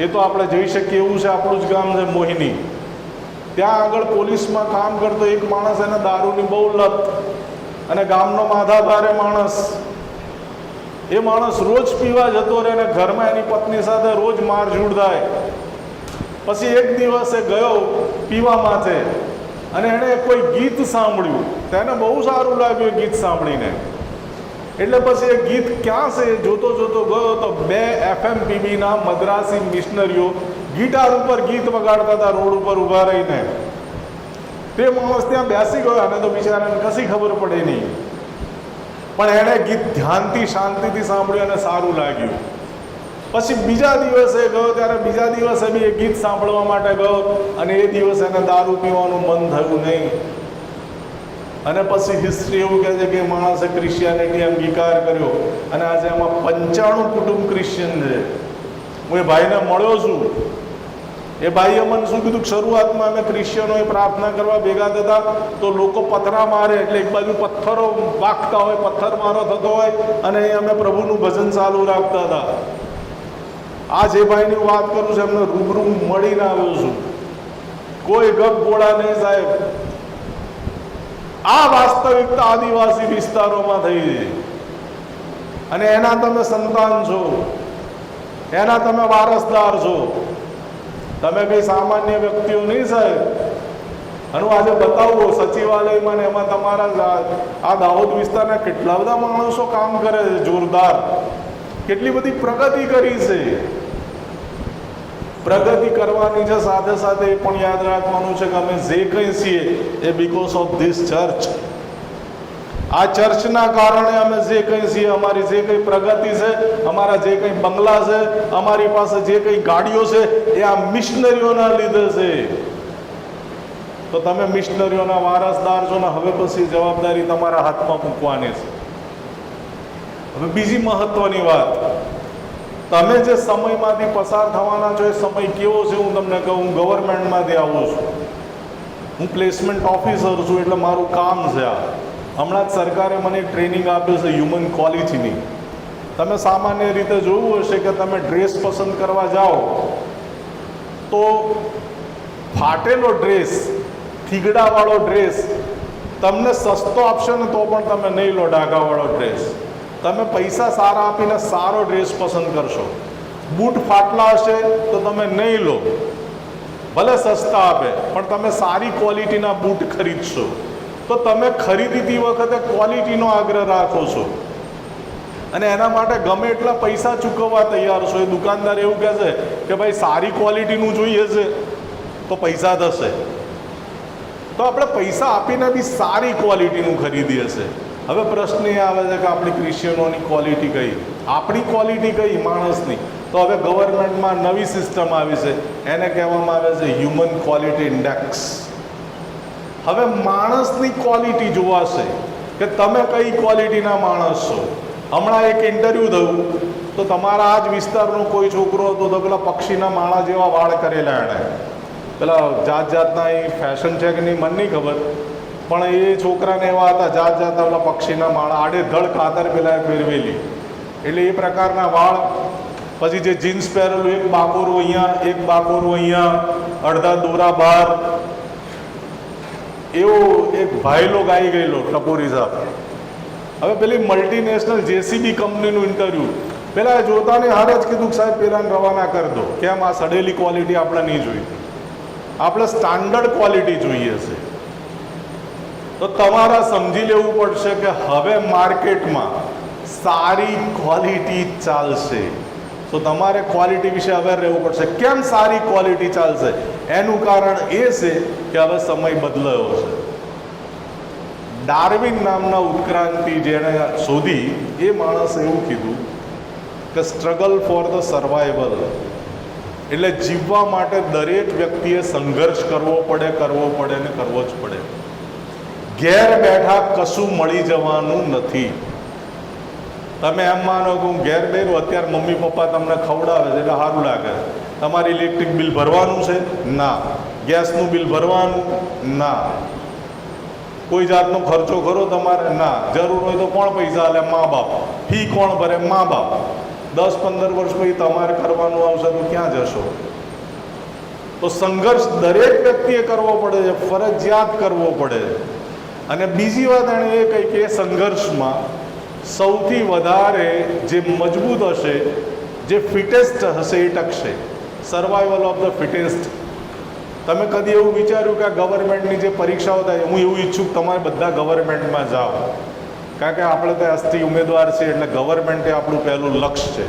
એ તો આપણે જઈ શકીએ એવું છે, આપણું જ ગામ છે મોહિની. ત્યાં આગળ પોલીસમાં કામ કરતો એક માણસ, એને દારૂની બહુ લત, અને ગામનો માધાભારે માણસ. એ માણસ રોજ પીવા જતો રહે અને ઘરમાં એની પત્ની સાથે રોજ મારઝૂડ થાય. પછી એક દિવસે ગયો પીવા માટે અને એણે કોઈ ગીત સાંભળ્યું. તેને બહુ સારું લાગ્યું એ ગીત સાંભળીને. એટલે પછી એ ગીત ક્યાં છે જોતો જોતો ગયો તો 2 FMPBના મદ્રાસી મિશનરીઓ ગિટાર ઉપર ગીત વગાડતા હતા રોડ ઉપર ઊભા રહીને. તે માણસ ત્યાં બેસી ગયો. અને તો બિચારાને કશી ખબર પડે નહીં, પણ એણે ગીત ધ્યાનથી શાંતિથી સાંભળ્યું અને સારું લાગ્યું. પછી બીજા દિવસે ગયો ત્યારે બીજા દિવસે બી એ ગીત સાંભળવા માટે ગયો અને એ દિવસે એને દારૂ પીવાનું મન થયું નહીં. અને પછી હિસ્ટ્રી એવું કહે છે કે માણસે ક્રિશ્ચિયાનિટી અંગીકાર કર્યો અને આજે એમાં 95 કુટુંબ ક્રિશ્ચિયન છે. હું એ ભાઈને મળ્યો છું. એ ભાઈએ મને શું કીધું, શરૂઆતમાં અમે ક્રિશ્ચિયનોએ પ્રાર્થના કરવા ભેગા થતા તો લોકો પથરા મારે, એટલે એક બાજુ પથ્થરો વાગતા હોય, પથ્થર મારો થતો હોય અને અમે પ્રભુનું ભજન ચાલુ રાખતા હતા. આ જે ભાઈની વાત કરું છું એમને રૂબરૂ મળીને આવ્યો છું. કોઈ ગપ ગોળા નહીં સાહેબ. આ વાસ્તવિકતા આદિવાસી વિસ્તારોમાં થઈ છે અને એના તમે સંતાન છો, એના તમે વારસદાર છો. તમે કઈ સામાન્ય વ્યક્તિઓ નહીં સાહેબ. અને આજે બતાવો સચિવાલયમાં ને એમાં તમારા આ દાહોદ વિસ્તારના કેટલા બધા માણસો કામ કરે છે જોરદાર. કેટલી બધી પ્રગતિ કરી છે. પ્રગતિ કરવાની છે, સાથે સાથે એ પણ યાદ રાખવાનું છે કે અમે જે કંઈ છીએ એ બીકોઝ ઓફ ધીસ ચર્ચ. આ ચર્ચના કારણે અમે જે કંઈ છીએ, અમારી જે કંઈ પ્રગતિ છે, અમારા જે કંઈ બંગલા છે, અમારી પાસે જે કંઈ ગાડીઓ છે, એ આ મિશનરીઓના લીધે છે. તો તમે મિશનરીઓના વારસદાર છો ને હવે પછી જવાબદારી તમારા હાથમાં મૂકવાની છે. હવે બીજી મહત્વની વાત, તમે જે સમયમાંથી પસાર થવાના છો એ સમય કેવો છે હું તમને કહું. હું ગવર્મેન્ટમાંથી આવું છું, હું પ્લેસમેન્ટ ઓફિસર છું, એટલે મારું કામ છે આ. હમણાં જ સરકારે મને ટ્રેનિંગ આપ્યું છે હ્યુમન ક્વોલિટીની. તમે સામાન્ય રીતે જોયું હશે કે તમે ડ્રેસ પસંદ કરવા જાઓ તો ફાટેલો ડ્રેસ, થીગડાવાળો ડ્રેસ તમને સસ્તો આપશે ને તો પણ તમે નહીં લો. ડાઘાવાળો ડ્રેસ તમે પૈસા સારા આપીને સારો ડ્રેસ પસંદ કરશો. બૂટ ફાટલા હશે તો તમે નહીં લો, ભલે સસ્તા આપે પણ તમે સારી ક્વોલિટીના બૂટ ખરીદશો. તો તમે ખરીદતી વખતે ક્વોલિટીનો આગ્રહ રાખો છો અને એના માટે ગમે એટલા પૈસા ચૂકવવા તૈયાર છો. એ દુકાનદાર એવું કહે છે કે ભાઈ સારી ક્વોલિટીનું જોઈએ છે તો પૈસા થશે, તો આપણે પૈસા આપીને બી સારી ક્વોલિટીનું ખરીદીએ છીએ. હવે પ્રશ્ન એ આવે છે કે આપણી ક્રિશ્ચિયનોની ક્વોલિટી કઈ, આપણી ક્વોલિટી કઈ માણસની? તો હવે ગવર્મેન્ટમાં નવી સિસ્ટમ આવી છે, એને કહેવામાં આવે છે હ્યુમન ક્વોલિટી ઇન્ડેક્સ. હવે માણસની ક્વોલિટી જોવાશે કે તમે કઈ ક્વોલિટીના માણસ છો. હમણાં એક ઇન્ટરવ્યૂ થયું તો તમારા આ જ વિસ્તારનો કોઈ છોકરો હતો તો પેલા પક્ષીના માળા જેવા વાળ કરેલા એણે, પેલા જાત જાતના એ ફેશન છે કે નહીં મને નહીં ખબર, પણ એ છોકરાને એવા હતા જાત જાતના પેલા પક્ષીના માળા, આડેધડ ખાતર પેલા ફેરવેલી, એટલે એ પ્રકારના વાળ. પછી જે જીન્સ પહેરેલું, એક બાકોરું અહીંયા, એક બાકોરું અહીંયા, અડધા દોરા બહાર, એવો એક ભાઈલો ગાઈ ગયેલો ટપોરી સાહેબ. હવે પેલી મલ્ટીનેશનલ જેસીબી કંપનીનું ઇન્ટરવ્યૂ, પેલા જોતાને હારે જ કીધું કે સાહેબ પેલાને રવાના કરી દો. કેમ? આ સડેલી ક્વોલિટી આપણે નહીં જોઈતી, આપણે સ્ટાન્ડર્ડ ક્વોલિટી જોઈએ છે. તો તમારા સમજી લેવું પડશે કે હવે માર્કેટમાં સારી ક્વોલિટી ચાલશે, તો તમારે ક્વોલિટી વિશે અવેર રહેવું પડશે. કેમ સારી ક્વોલિટી ચાલશે? એનું કારણ એ છે કે હવે સમય બદલાયો છે. ડાર્વિન નામના ઉત્ક્રાંતિ જેણે શોધી, એ માણસે એવું કીધું કે સ્ટ્રગલ ફોર ધ સર્વાઈવલ, એટલે જીવવા માટે દરેક વ્યક્તિએ સંઘર્ષ કરવો પડે ને કરવો જ પડે. ઘેર બેઠા કશું મળી જવાનું નથી. તમે એમ માનો કે હું ઘેર બેઠું, અત્યારે મમ્મી પપ્પા તમને ખવડાવે છે એટલે સારું લાગે. તમારે ઇલેક્ટ્રિક બિલ ભરવાનું છે? ના. ગેસનું બિલ ભરવાનું? ના. કોઈ જાતનો ખર્ચો કરો તમારે? ના. જરૂર હોય તો કોણ પૈસા આલે? મા બાપ. ફી કોણ ભરે? મા બાપ. 10-15 વર્ષ પછી તમારે કરવાનું આવશે તો ક્યાં જશો? તો સંઘર્ષ દરેક વ્યક્તિએ કરવો પડે છે, ફરજિયાત કરવો પડે. અને બીજી વાત એણે એ કહી કે સંઘર્ષમાં સૌથી વધારે જે મજબૂત હશે, જે ફિટેસ્ટ હશે એ ટકશે. Survival of the fittest. તમે કદી એવું વિચાર્યું કે આ ગવર્મેન્ટની જે પરીક્ષાઓ થાય, હું એવું ઈચ્છું કે તમારે બધા ગવર્મેન્ટમાં જાઓ, કારણ કે આપણે તો એસટી ઉમેદવાર છે એટલે ગવર્મેન્ટ એ આપણું પહેલું લક્ષ્ય છે.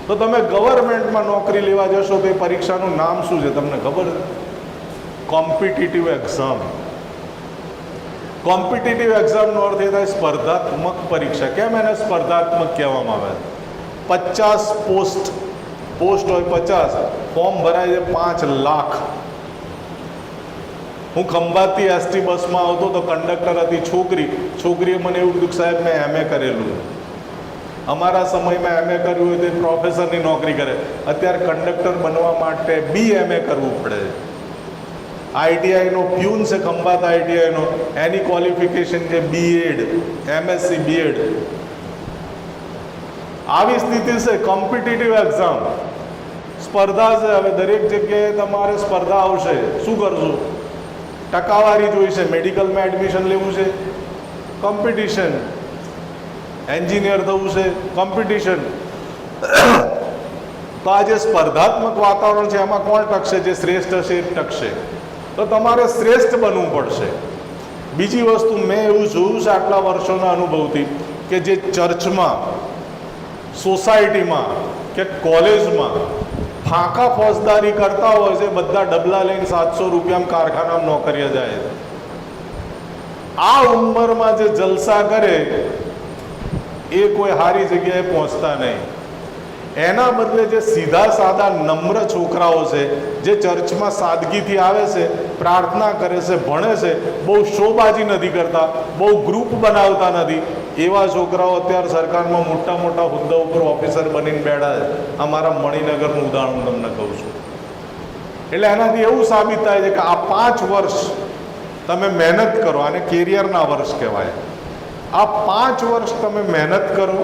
તો તમે ગવર્મેન્ટમાં નોકરી લેવા જશો તો એ પરીક્ષાનું નામ શું છે તમને ખબર? Competitive exam. કોમ્પિટિટિવ એક્ઝામનો અર્થ એ થાય સ્પર્ધાત્મક પરીક્ષા. કેમ એને સ્પર્ધાત્મક કહેવામાં આવે? 50 પોસ્ટ હોય 50, ફોર્મ ભરાય છે 5 લાખ. હું ખંભાતથી એસટી બસમાં આવતો તો કંડક્ટર હતી છોકરીએ મને એવું કીધું કે સાહેબ મેં MA કરેલું. અમારા સમયમાં MA કર્યું હોય તો પ્રોફેસરની નોકરી કરે. અત્યારે કંડક્ટર બનવા માટે BMA કરવું પડે. ITIનો પ્યુન છે ખંભાત ITIનો, એની ક્વોલિફિકેશન છે BEd, MSc BEd. આવી સ્થિતિ છે. કોમ્પિટિટિવ એક્ઝામ, સ્પર્ધા છે. હવે દરેક જગ્યાએ તમારે સ્પર્ધા આવશે. શું કરશું? ટકાવારી જોઈશે. મેડિકલમાં એડમિશન લેવું છે, કોમ્પિટિશન. એન્જિનિયર થવું છે, કોમ્પિટિશન. તો આ જે સ્પર્ધાત્મક વાતાવરણ છે એમાં કોણ ટકશે? જે શ્રેષ્ઠ હશે એ ટકશે. તો તમારે શ્રેષ્ઠ બનવું પડશે. બીજી વસ્તુ મેં એવું જોયું છે આટલા વર્ષોના અનુભવથી કે જે ચર્ચમાં, સોસાયટીમાં કે કોલેજમાં ફાંકા ફોજદારી કરતા હોય છે, બધા ડબલા લઈને 700 રૂપિયામાં કારખાનામાં નોકરીએ જાય. આ ઉંમરમાં જે જલસા કરે એ કોઈ સારી જગ્યાએ પહોંચતા નહીં. એના બદલે જે સીધા સાદા નમ્ર છોકરાઓ છે, જે ચર્ચમાં સાદગીથી આવે છે, પ્રાર્થના કરે છે, ભણે છે, બહુ શોબાજી નથી કરતા, બહુ ગ્રુપ બનાવતા નથી, એવા છોકરાઓ અત્યારે સરકારમાં મોટા મોટા હોદ્દા ઉપર ઓફિસર બનીને બેઠા છે. અમારા મણિનગરનું ઉદાહરણ હું તમને કહું છું. એટલે એનાથી એવું સાબિત થાય છે કે આ 5 વર્ષ તમે મહેનત કરો, આને કેરિયરના વર્ષ કહેવાય. આ 5 વર્ષ તમે મહેનત કરો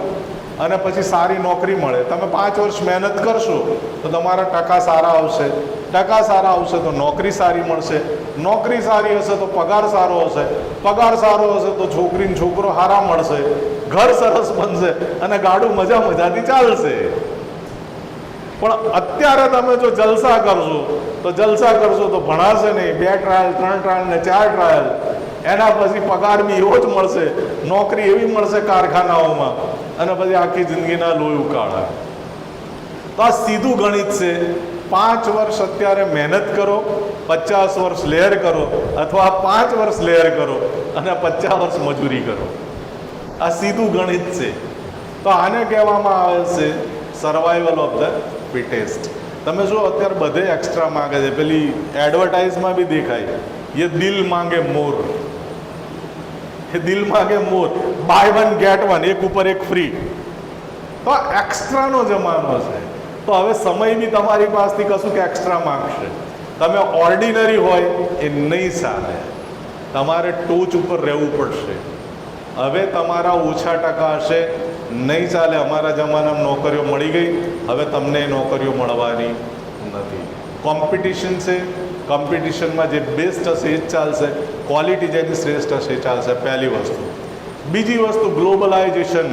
અને પછી સારી નોકરી મળે. તમે 5 વર્ષ મહેનત કરશો તો તમારા ટકા સારા આવશે, ટકા સારા આવશે તો નોકરી સારી મળશે, નોકરી સારી હશે તો પગાર સારો હશે, પગાર સારો હશે તો છોકરીને છોકરો સારા મળશે, ઘર સરસ બનશે અને ગાડું મજા મજાથી ચાલશે. પણ અત્યારે તમે જો જલસા કરશો તો ભણાશે નહીં. 2 ટ્રાયલ 3 ટ્રાયલ ને 4 ટ્રાયલ, એના પછી પગાર બી એવો જ મળશે, નોકરી એવી મળશે કારખાનાઓમાં, અને પછી આખી જિંદગીના લોહી ઉકાળા. તો આ સીધું ગણિત છે. 5 વર્ષ અત્યારે મહેનત કરો, 50 વર્ષ લહેર કરો, અથવા 5 વર્ષ લહેર કરો અને 50 વર્ષ મજૂરી કરો. આ સીધું ગણિત છે. તો આને કહેવામાં આવે છે સર્વાઈવલ ઓફ ધ ફિટેસ્ટ. તમે જો અત્યારે બધે એક્સ્ટ્રા માંગે છે. પેલી એડવર્ટાઇઝમાં બી દેખાય, ये दिल मांगे मोर, ये दिल मांगे मोर, बाय 1 गेट 1, એક ઉપર એક ફ્રી. તો એક્સ્ટ્રાનો જમાનો છે. તો હવે સમય બી તમારી પાસેથી કશું કે એક્સ્ટ્રા માંગશે. તમે ઓર્ડિનરી હોય એ નહીં ચાલે, તમારે ટોચ ઉપર રહેવું પડશે. હવે તમારા ઓછા ટકા હશે, નહીં ચાલે. અમારા જમાનામાં નોકરીઓ મળી ગઈ, હવે તમને નોકરીઓ મળવાની નથી. કોમ્પિટિશન છે, કોમ્પિટિશનમાં જે બેસ્ટ હશે એ જ ચાલશે, ક્વોલિટી જેની શ્રેષ્ઠ હશે એ ચાલશે. પહેલી વસ્તુ. બીજી વસ્તુ ગ્લોબલાઇઝેશન.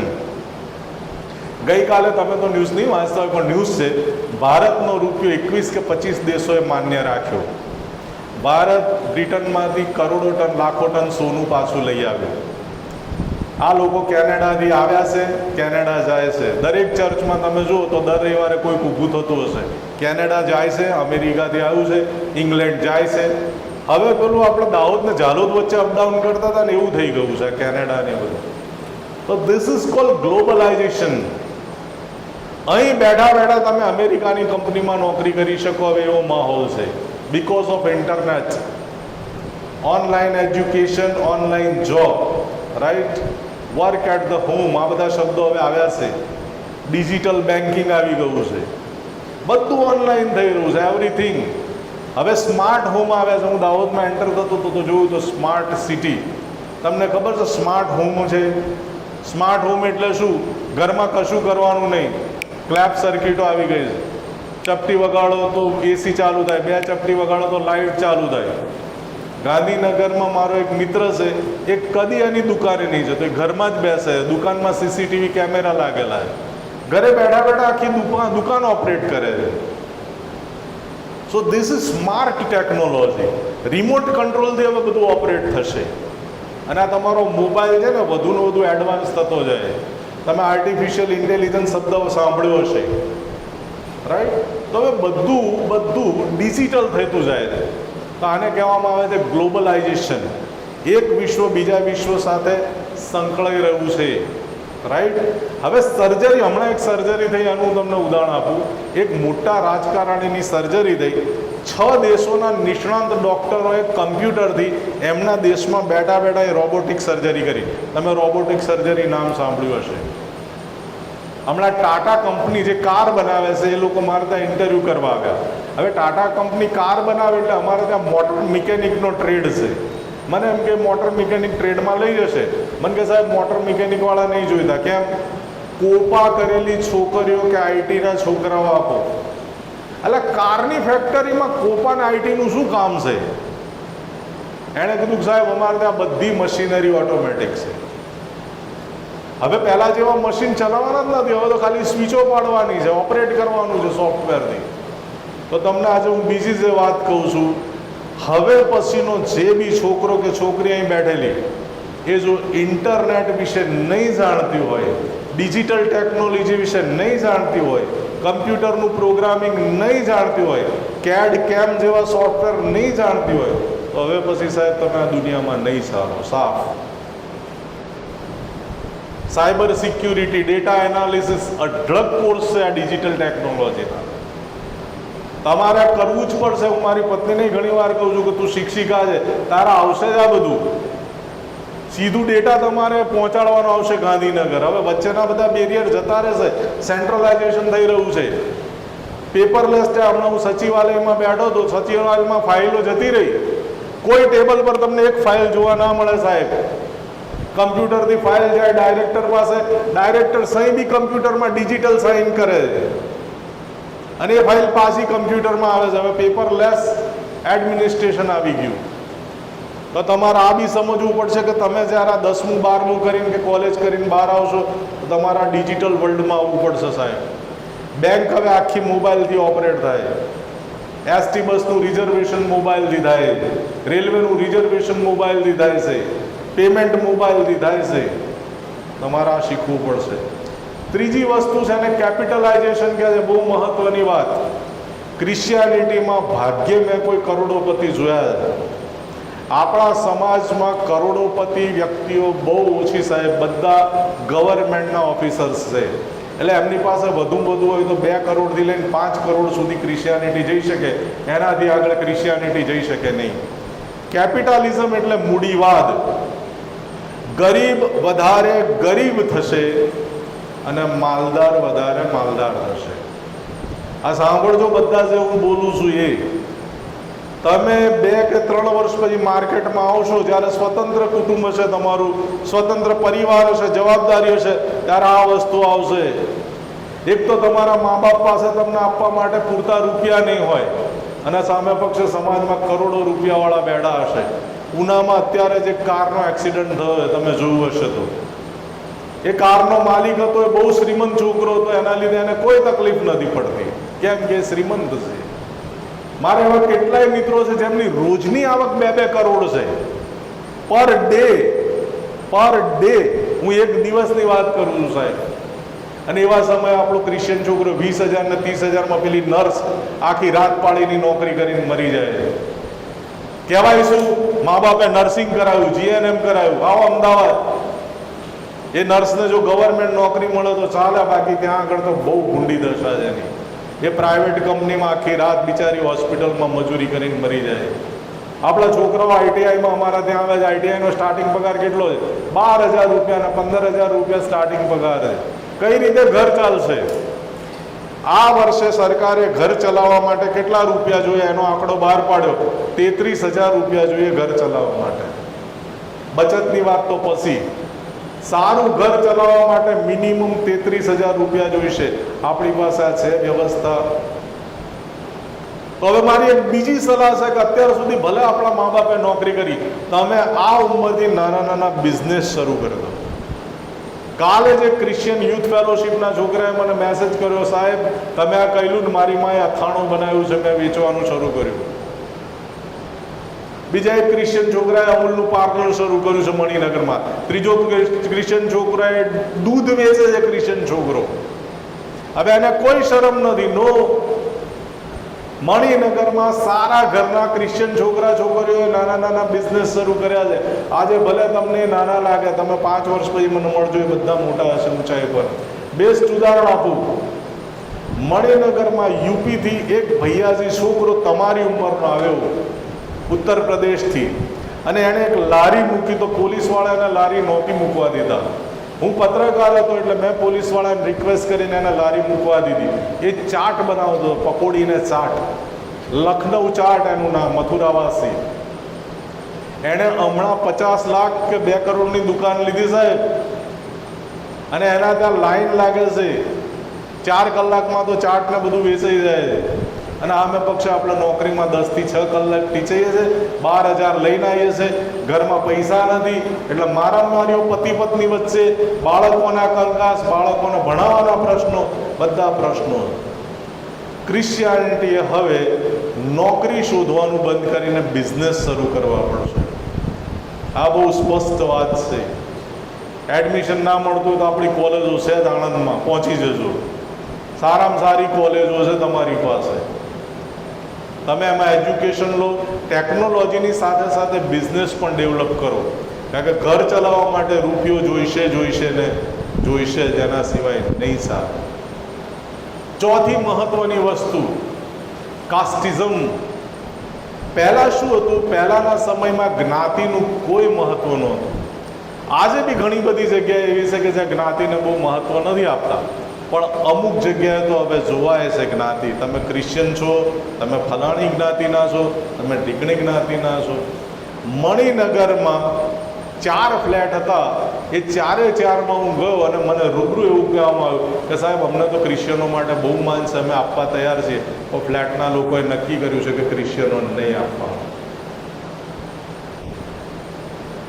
ગઈકાલે તમે તો ન્યૂઝ નહીં વાંચતા હોય, પણ ન્યૂઝ છે, ભારતનો રૂપિયો 21 કે 25 દેશોએ માન્ય રાખ્યો. ભારત બ્રિટનમાંથી કરોડો ટન લાખો ટન સોનું પાછું લઈ આવ્યું. આ લોકો કેનેડાથી આવ્યા છે, કેનેડા જાય છે. દરેક ચર્ચમાં તમે જુઓ તો દર રવિવારે કોઈક ઊભું થતું હશે. કેનેડા જાય છે, અમેરિકાથી આવ્યું છે, ઇંગ્લેન્ડ જાય છે. હવે પેલું આપણે દાહોદ ને ઝાલોદ વચ્ચે અપડાઉન કરતા હતા ને એવું થઈ ગયું છે કેનેડા ને બધું. તો ધીસ ઇઝ કોલ્ડ ગ્લોબલાઇઝેશન. અહીં બેઠા બેઠા તમે અમેરિકાની કંપનીમાં નોકરી કરી શકો હવે એવો માહોલ છે, because of internet, online education, online job, right, work at the home, આ બધા શબ્દો હવે આવ્યા છે. ડિજિટલ બેન્કિંગ આવી ગયું છે, બધું ઓનલાઈન થઈ રહ્યું છે, એવરીથિંગ. હવે સ્માર્ટ હોમ આવ્યા છે. હું દાહોદમાં એન્ટર થતો તો જોયું તો સ્માર્ટ સિટી. તમને ખબર છે સ્માર્ટ હોમ છે? સ્માર્ટ હોમ એટલે શું? ઘરમાં કશું કરવાનું નહીં, ક્લેપ સર્કિટો આવી ગઈ છે. ચપટી વગાડો તો એસી ચાલુ થાય, 2 ચપટી વગાડો તો લાઇટ ચાલુ થાય. ગાંધીનગરમાં મારો એક મિત્ર છે, એ કદી એની દુકાને નહીં જતો, એ ઘરમાં જ બેસે, દુકાનમાં સીસીટીવી કેમેરા લાગેલા છે, ઘરે બેઠા બેઠા આખી દુકાન ઓપરેટ કરે છે. So this is smart technology. Remote કંટ્રોલથી હવે બધું ઓપરેટ થશે. અને આ તમારો મોબાઈલ છે ને વધુને વધુ એડવાન્સ થતો જાય. તમે આર્ટિફિશિયલ ઇન્ટેલિજન્સ શબ્દ સાંભળ્યો હશે, રાઈટ? તો હવે બધું ડિજિટલ થતું જાય છે. તો આને કહેવામાં આવે છે ગ્લોબલાઇઝેશન. એક વિશ્વ બીજા વિશ્વ સાથે સંકળાઈ રહ્યું છે, રાઈટ? હવે સર્જરી, હમણાં એક સર્જરી થઈ, આનું હું તમને ઉદાહરણ આપું. એક મોટા રાજકારણીની સર્જરી થઈ. 6 દેશોના નિષ્ણાંત ડૉક્ટરોએ કમ્પ્યુટરથી એમના દેશમાં બેઠા બેઠા એ રોબોટિક સર્જરી કરી. તમે રોબોટિક સર્જરી નામ સાંભળ્યું હશે. હમણાં ટાટા કંપની જે કાર બનાવે છે એ લોકો મારે ત્યાં ઇન્ટરવ્યૂ કરવા આવ્યા. હવે ટાટા કંપની કાર બનાવે એટલે અમારે ત્યાં મોટર મિકેનિકનો ટ્રેડ છે. મને એમ કે મોટર મિકેનિક ટ્રેડમાં લઈ જશે. મને કે સાહેબ મોટર મિકેનિકવાળા નહીં જોઈતા. કેમ? કોપા કરેલી છોકરીઓ કે આઈટીના છોકરાઓ આપો. એટલે કારની ફેક્ટરીમાં કોપા ને આઈટીનું શું કામ છે? એણે કીધું કે સાહેબ અમારે ત્યાં બધી મશીનરી ઓટોમેટિક છે. હવે પહેલાં જેવા મશીન ચલાવવાના જ નથી, હવે તો ખાલી સ્વિચો પાડવાની છે, ઓપરેટ કરવાનું છે સોફ્ટવેરથી. તો તમને આજે હું બીજી જે વાત કહું છું, હવે પછીનો જે બી છોકરો કે છોકરી અહીં બેઠેલી એ જો ઇન્ટરનેટ વિશે નહીં જાણતી હોય, ડિજિટલ ટેકનોલોજી વિશે નહીં જાણતી હોય, કમ્પ્યુટરનું પ્રોગ્રામિંગ નહીં જાણતી હોય, કેડ કેમ જેવા સોફ્ટવેર નહીં જાણતી હોય, તો હવે પછી સાહેબ તમે આ દુનિયામાં નહીં ચાલો. સાફ સાયબર સિક્યુરિટી, ડેટા એનાલિસિસ, અઢળક કોર્સ છે આ ડિજિટલ ટેકનોલોજીના. તમારે કરવું જ પડશે. હું મારી પત્નીને ઘણી વાર કહું છું કે તું શિક્ષિકા છે, તારા આવશે જ આ બધું. સીધું ડેટા તમારે પહોંચાડવાનું આવશે ગાંધીનગર. હવે વચ્ચેના બધા બેરિયર જતા રહેશે, સેન્ટ્રલાઇઝેશન થઈ રહ્યું છે. પેપરલેસ છે. હમણાં હું સચિવાલયમાં બેઠો હતો, સચિવાલયમાં ફાઇલો જતી રહી, કોઈ ટેબલ પર તમને એક ફાઇલ જોવા ના મળે સાહેબ. કમ્પ્યુટરથી ફાઇલ જાય ડાયરેક્ટર પાસે, ડાયરેક્ટર સહી બી કમ્પ્યુટરમાં ડિજિટલ સાઇન કરે છે અને એ ફાઇલ પાછી કમ્પ્યુટરમાં આવે છે. હવે પેપરલેસ એડમિનિસ્ટ્રેશન આવી ગયું. તો તમારે આ બી સમજવું પડશે કે તમે જ્યારે આ 10મું 12મું કરીને કે કોલેજ કરીને બહાર આવશો તો તમારા ડિજિટલ વર્લ્ડમાં આવવું પડશે સાહેબ. બેંક હવે આખી મોબાઈલથી ઓપરેટ થાય. એસટી બસનું રિઝર્વેશન મોબાઈલથી થાય, રેલવેનું રિઝર્વેશન મોબાઈલથી થાય છે, પેમેન્ટ મોબાઈલથી થાય છે. તમારે આ શીખવું પડશે. ત્રીજી વસ્તુ છે ને કેપિટલાઇઝેશન કહે છે, બહુ મહત્વની વાત. ક્રિશ્ચિયાનિટીમાં ભાગ્યે મેં કોઈ કરોડોપતિ જોયા છે. આપણા સમાજમાં કરોડોપતિ વ્યક્તિઓ બહુ ઓછી સાહેબ. બધા ગવર્મેન્ટના ઓફિસર્સ છે. એટલે એમની પાસે વધુ હોય તો 2 કરોડથી લઈને 5 કરોડ સુધી ક્રિશ્ચિયાનિટી જઈ શકે, એનાથી આગળ ક્રિશ્ચિયાનિટી જઈ શકે નહીં. કેપિટાલિઝમ એટલે મૂડીવાદ. ગરીબ વધારે ગરીબ થશે અને માલદાર વધારે માલદાર થશે. આ સાંભળજો બધા જે હું બોલું છું એ. તમે 2 કે 3 વર્ષ પછી માર્કેટમાં આવશો, જ્યારે સ્વતંત્ર કુટુંબ હશે, તમારું સ્વતંત્ર પરિવાર હશે, જવાબદારી હશે, ત્યારે આ વસ્તુ આવશે. એક તો તમારા મા બાપ પાસે તમને આપવા માટે પૂરતા રૂપિયા નહીં હોય અને સામે પક્ષે સમાજમાં કરોડો રૂપિયાવાળા બેઠા હશે. ઉનામાં અત્યારે જે કારનો એક્સિડન્ટ થયો તમે જોયું હશે તો, એ કારનો માલિક હતો, એ બહુ શ્રીમંત છોકરો હતો, એના લીધે એને કોઈ તકલીફ નથી પડતી. કેમ કે શ્રીમંત છે. મારે એવા કેટલાય મિત્રો છે જેમની રોજની આવક 2-2 કરોડ છે પર ડે. હું એક દિવસની વાત કરું છું સાહેબ. અને એવા સમયે આપણો ક્રિશ્ચિયન છોકરો 20,000 ને 30,000માં પેલી નર્સ આખી રાત પાળીની નોકરી કરીને મરી જાય છે. કહેવાય શું? મા બાપે નર્સિંગ કરાવ્યું, GNM કરાવ્યું. આવો અમદાવાદ, એ નર્સને જો ગવર્મેન્ટ નોકરી મળે તો ચાલે, બાકી ત્યાં આગળ તો બહુ ભૂંડી દશા છે એની. એ પ્રાઇવેટ કંપનીમાં આખી રાત બિચારી હોસ્પિટલમાં મજૂરી કરીને મરી જાય. આપણા છોકરાઓ આઈટીઆઈમાં અમારા ત્યાં આવે છે. આઈટીઆઈનો સ્ટાર્ટિંગ પગાર કેટલો છે? 12,000 રૂપિયા અને 15,000 રૂપિયા સ્ટાર્ટિંગ પગાર છે. કઈ રીતે ઘર ચાલશે? આ વર્ષે સરકારે ઘર ચલાવવા માટે કેટલા રૂપિયા જોઈએ એનો આંકડો બહાર પાડ્યો. 33,000 રૂપિયા જોઈએ ઘર ચલાવવા માટે. બચતની વાત તો પછી. સારું ઘર ચલાવવા માટે મિનિમમ 33,000 રૂપિયા જોઈશે. આપણી પાસે આ છે વ્યવસ્થા? તો હવે મારી એક બીજી સલાહ છે કે અત્યાર સુધી ભલે આપણા મા બાપે નોકરી કરી, તમે આ ઉંમરથી નાના બિઝનેસ શરૂ કરી દો. કાલે જે ક્રિશ્ચિયન યુથ ફેલોશિપના છોકરાએ મને મેસેજ કર્યો, સાહેબ તમે આ કહ્યું ને, મારી માએ અથાણું બનાવ્યું છે, મેં વેચવાનું શરૂ કર્યું. બીજા એક ક્રિશ્ચિયન છોકરાએ અમૂલનું પાર્લર શરૂ કર્યું છે મણિનગરમાં. ત્રીજો ક્રિશ્ચિયન છોકરાએ દૂધ વેચે છે ક્રિશ્ચિયન છોકરો. હવે એને કોઈ શરમ નથી. નો, મણિનગરમાં સારા ઘરના ક્રિશ્ચિયન છોકરા છોકરીઓએ નાના બિઝનેસ શરૂ કર્યા છે. આજે ભલે તમને નાના લાગે, તમે 5 વર્ષ પછી મને મળજો, એ બધા મોટા હશે ઊંચાઈ પર. બેસ્ટ ઉદાહરણ આપું. મણિનગરમાં યુપીથી એક ભૈયાજી છોકરો તમારી ઉંમરનો આવ્યો, ઉત્તર પ્રદેશથી, અને એણે એક લારી મૂકી તો પોલીસવાળાને લારી નહોતી મૂકવા દીધા. હું પત્રકાર હતો એટલે મેં પોલીસવાળાને રિક્વેસ્ટ કરીને એને લારી મૂકવા દીધી. એ ચાટ બનાવતો, પકોડીને ચાટ, લખનઉ ચાટ એનું નામ, મથુરાવાસી. એણે હમણાં 50 લાખ કે 2 કરોડની દુકાન લીધી સાહેબ, અને એના ત્યાં લાઈન લાગે છે. 4 કલાકમાં તો ચાટને બધું વેચાઈ જાય છે. અને આમે પક્ષે આપણે નોકરીમાં 10 થી 6 કલાક ટીચાઈએ છે, 12,000 લઈને આવીએ છીએ. ઘરમાં પૈસા નથી એટલે મારામારીઓ પતિ પત્ની વચ્ચે, બાળકોના કંકાસ, બાળકોને ભણાવવાના પ્રશ્નો, બધા પ્રશ્નો. ક્રિશ્ચિયાનિટીએ હવે નોકરી શોધવાનું બંધ કરીને બિઝનેસ શરૂ કરવા પડશે. આ બહુ સ્પષ્ટ વાત છે. એડમિશન ના મળતું તો આપણી કોલેજો છે જ, આણંદમાં પહોંચી જજો. સારામાં સારી કોલેજો છે તમારી પાસે. તમે એમાં એજ્યુકેશન લો, ટેકનોલોજીની સાથે સાથે બિઝનેસ પણ ડેવલપ કરો. કારણ કે ઘર ચલાવવા માટે રૂપિયો જોઈશે ને. જોઈશે જેના સિવાય નહીં સારું. ચોથી મહત્વની વસ્તુ કાસ્ટિઝમ. પહેલાં શું હતું? પહેલાંના સમયમાં જ્ઞાતિનું કોઈ મહત્વ નહોતું. આજે બી ઘણી બધી જગ્યાએ એવી છે કે જ્યાં જ્ઞાતિને બહુ મહત્વ નથી આપતા, પણ અમુક જગ્યાએ તો હવે જોવાય છે જ્ઞાતિ. તમે ક્રિશ્ચિયન છો, તમે ફલાણી જ્ઞાતિના છો, તમે ઢીકણી જ્ઞાતિના છો. મણિનગરમાં 4 ફ્લેટ હતા. એ ચારે ચારમાં હું ગયો અને મને રૂબરૂ એવું કહેવામાં આવ્યું કે સાહેબ અમને તો ક્રિશ્ચિયનો માટે બહુ માન છે, અમે આપવા તૈયાર છીએ, તો ફ્લેટના લોકોએ નક્કી કર્યું છે કે ક્રિશ્ચિયનોને નહીં આપવા.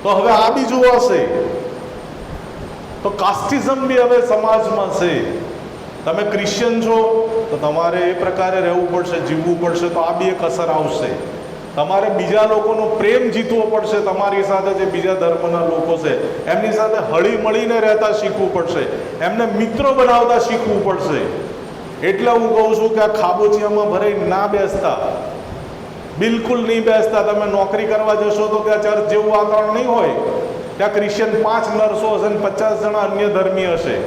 તો હવે આ બી જોવાશે. તો કાસ્ટિઝમ બી હવે સમાજમાં છે. તમે ક્રિશ્ચિયન છો તો તમારે એ પ્રકારે રહેવું પડશે, જીવવું પડશે. તો આ બી એક અસર આવશે. તમારે બીજા લોકોનો પ્રેમ જીતવો પડશે. તમારી સાથે જે બીજા ધર્મના લોકો છે એમની સાથે હળી મળીને રહેતા શીખવું પડશે, એમને મિત્રો બનાવતા શીખવું પડશે. એટલે હું કહું છું કે આ ખાબોચિયામાં ભરાઈ ના બેસતા, બિલકુલ નહીં બેસતા. તમે નોકરી કરવા જશો તો ત્યાં ચર્ચ જેવું વાતાવરણ નહીં હોય. ત્યાં ક્રિશ્ચિયન 5 નર્સો હશે ને 50 જણા અન્ય ધર્મી હશે.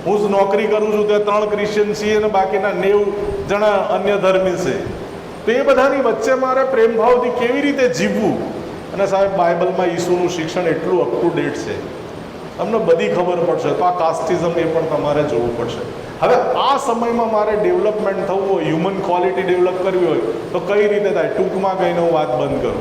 હું જ નોકરી કરું છું ત્યાં 3 ક્રિશ્ચિયન છીએ અને બાકીના 90 જણા અન્ય ધર્મી છે. તો એ બધાની વચ્ચે મારે પ્રેમભાવથી કેવી રીતે જીવવું? અને સાહેબ બાઇબલમાં ઈસુનું શિક્ષણ એટલું અપ ટુ ડેટ છે, તમને બધી ખબર પડશે. તો આ કાસ્ટિઝમ એ પણ તમારે જોવું પડશે. હવે આ સમયમાં મારે ડેવલપમેન્ટ થવું હોય, હ્યુમન ક્વોલિટી ડેવલપ કરવી હોય તો કઈ રીતે થાય? ટૂંકમાં કહીને હું વાત બંધ કરું.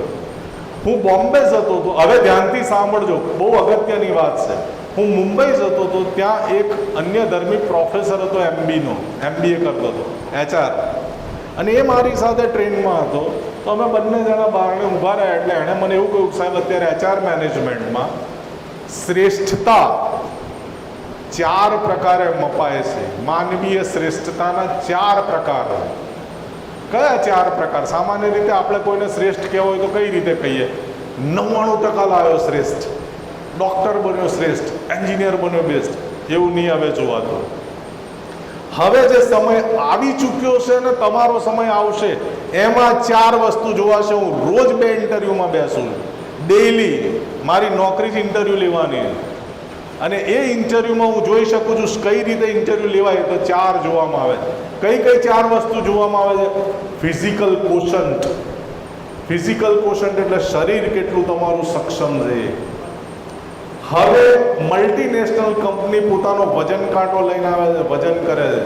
હું બોમ્બે જતો હતો. હવે ધ્યાનથી સાંભળજો, બહુ અગત્યની વાત છે. હું મુંબઈ જતો હતો. ત્યાં એક અન્ય ધર્મી પ્રોફેસર હતો, MBA કરતો હતો, HR. અને એ મારી સાથે ટ્રેનમાં હતો. તો અમે બંને જણા બહારને ઊભા રહ્યા. એટલે એણે મને એવું કહ્યું, સાહેબ અત્યારે HR મેનેજમેન્ટમાં શ્રેષ્ઠતા 4 પ્રકારે મપાય છે. માનવીય શ્રેષ્ઠતાના 4 પ્રકાર. કયા 4 પ્રકાર? સામાન્ય રીતે આપણે કોઈને શ્રેષ્ઠ કહેવા હોય તો કઈ રીતે કહીએ? 99% લાવ્યો શ્રેષ્ઠ, ડૉક્ટર બન્યો શ્રેષ્ઠ, એન્જિનિયર બન્યો બેસ્ટ. એવું નહીં હવે જોવાતું. હવે જે સમય આવી ચૂક્યો છે ને તમારો સમય આવશે, એમાં 4 વસ્તુ જોવાશે. હું રોજ 2 ઇન્ટરવ્યૂમાં બેસું છું. ડેઈલી મારી નોકરી જ ઇન્ટરવ્યૂ લેવાની. અને એ ઇન્ટરવ્યૂમાં હું જોઈ શકું છું કઈ રીતે ઇન્ટરવ્યૂ લેવાય. તો 4 જોવામાં આવે. કઈ 4 વસ્તુ જોવામાં આવે છે? Physical quotient. ફિઝિકલ કોશન્ટ એટલે શરીર કેટલું તમારું સક્ષમ છે. હવે મલ્ટીનેશનલ કંપની પોતાનો વજન કાંટો લઈને આવે છે, વજન કરે છે.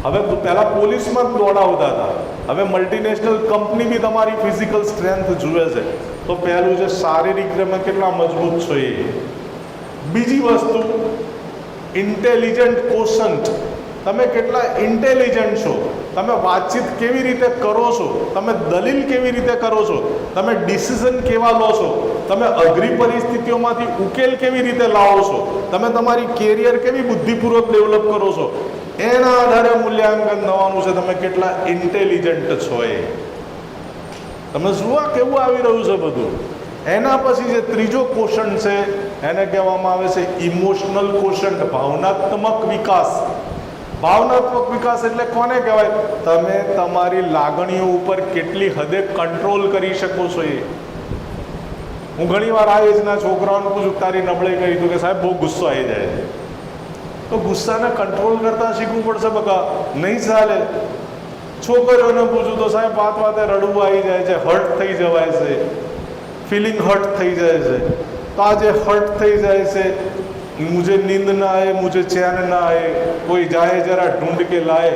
હવે પહેલા પોલીસમાં જ દોડાવતા હતા, હવે મલ્ટીનેશનલ કંપની બી તમારી ફિઝિકલ સ્ટ્રેન્થ જુએ છે. તો પહેલું છે શારીરિક તમે કેટલા મજબૂત છો. એ બીજી વસ્તુ ઇન્ટેલિજન્ટ કોશન્ટ. તમે કેટલા ઇન્ટેલિજન્ટ છો, તમે વાતચીત કેવી રીતે કરો છો, તમે દલીલ કેવી રીતે કરો છો, તમે ડિસિઝન કેવા લો છો, તમે અઘરી પરિસ્થિતિઓમાંથી ઉકેલ કેવી રીતે લાવો છો, તમે તમારી કેરિયર કેવી બુદ્ધિપૂર્વક ડેવલપ કરો છો. એના આધારે મૂલ્યાંકન થવાનું છે તમે કેટલા ઇન્ટેલિજન્ટ છો. એ તમે જુઓ કેવું આવી રહ્યું છે બધું. એના પછી જે ત્રીજો કોશન્ટ છે એને કહેવામાં આવે છે ઇમોશનલ કોશન્ટ, ભાવનાત્મક વિકાસ. ભાવનાત્મક વિકાસ એટલે કોને કહેવાય? તમે તમારી લાગણીઓ ઉપર કેટલી હદે કંટ્રોલ કરી શકો છો. એ હું ઘણી વાર આ એજના છોકરાઓને પૂછું તારી નબળાઈ કરી, તો કે સાહેબ બહુ ગુસ્સો આવી જાય છે. તો ગુસ્સાને કંટ્રોલ કરતા શીખવું પડશે. બકા નહીં ચાલે. છોકરીઓને પૂછું તો સાહેબ વાતે રડવું આવી જાય છે, હર્ટ થઈ જવાય છે, ફિલિંગ હર્ટ થઈ જાય છે. તો આ જે હર્ટ થઈ જાય છે, મુझे नींद ना आए, मुझे चैन ना आए, कोई जाए जरा ढूंढ के लाए.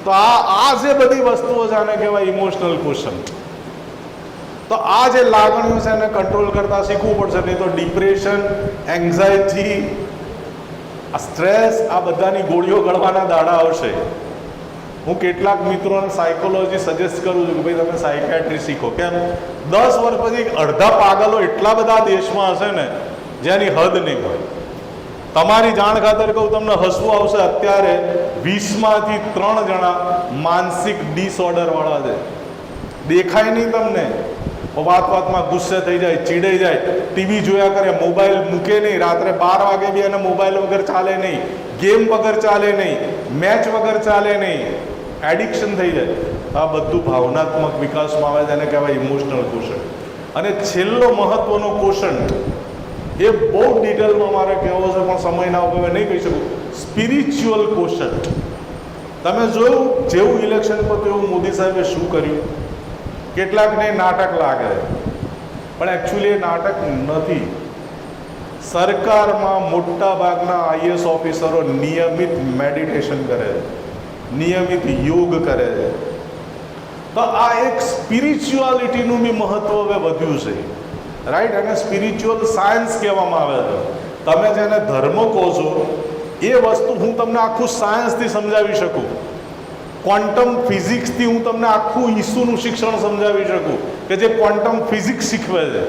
તો આ જે બધી વસ્તુઓ છે આને કહેવાય ઇમોશનલ કોશન્ટ. તો આ જે લાગણીઓ છે એને કંટ્રોલ કરતા શીખવું પડશે. નહીં તો ડિપ્રેશન, એન્ઝાયટી, સ્ટ્રેસ, આ બધાની ગોળીઓ ગળવાના દાડા આવશે. હું કેટલાક મિત્રોને સાયકોલોજી સજેસ્ટ કરું છું કે ભાઈ તમે સાયકેટ્રી શીખો. કેમ? 10 વર્ષ પછી અડધા પાગલો એટલા બધા દેશમાં હશે ને જેની હદ નહીં હોય. તમારી જાણ ખાતર કહું, તમને હસવું આવશે, અત્યારે 20માંથી 3 જણા માનસિક ડિસઓર્ડર વાળા છે. દેખાય નહીં તમને, વાતમાં ગુસ્સે થઈ જાય, ચીડાઈ જાય, ટીવી જોયા કરે, મોબાઈલ મૂકે નહીં, રાત્રે 12 વાગે બી એને મોબાઈલ વગર ચાલે નહીં, ગેમ વગર ચાલે નહીં, મેચ વગર ચાલે નહીં, એડિક્શન થઈ જાય. આ બધું ભાવનાત્મક વિકાસમાં આવે છે, એને કહેવાય ઇમોશનલ કોશન્ટ. અને છેલ્લો મહત્વનો કોશન્ટ એ બહુ ડિટેલમાં મારે કહેવો છે, પણ સમય ના હોય નહીં કહી શકું. Spiritual quotient. તમે જોયું જેવું ઇલેક્શન પત્યું એવું મોદી સાહેબે શું કર્યું? કેટલાકને નાટક લાગે, પણ એકચ્યુઅલી એ નાટક નથી. સરકારમાં મોટા ભાગના આઈએએસ ઓફિસરો નિયમિત મેડિટેશન કરે છે, નિયમિત યોગ કરે છે. તો આ એક સ્પિરિચ્યુઆલિટીનું બી મહત્વ હવે વધ્યું છે, રાઈટ? અને સ્પિરિચ્યુઅલ સાયન્સ કહેવામાં આવે છે. તમે જેને ધર્મ કહો છો એ વસ્તુ હું તમને આખું સાયન્સથી સમજાવી શકું. ક્વોન્ટમ ફિઝિક્સથી હું તમને આખું ઈસુનું શિક્ષણ સમજાવી શકું, કે જે ક્વોન્ટમ ફિઝિક્સ શીખવે છે.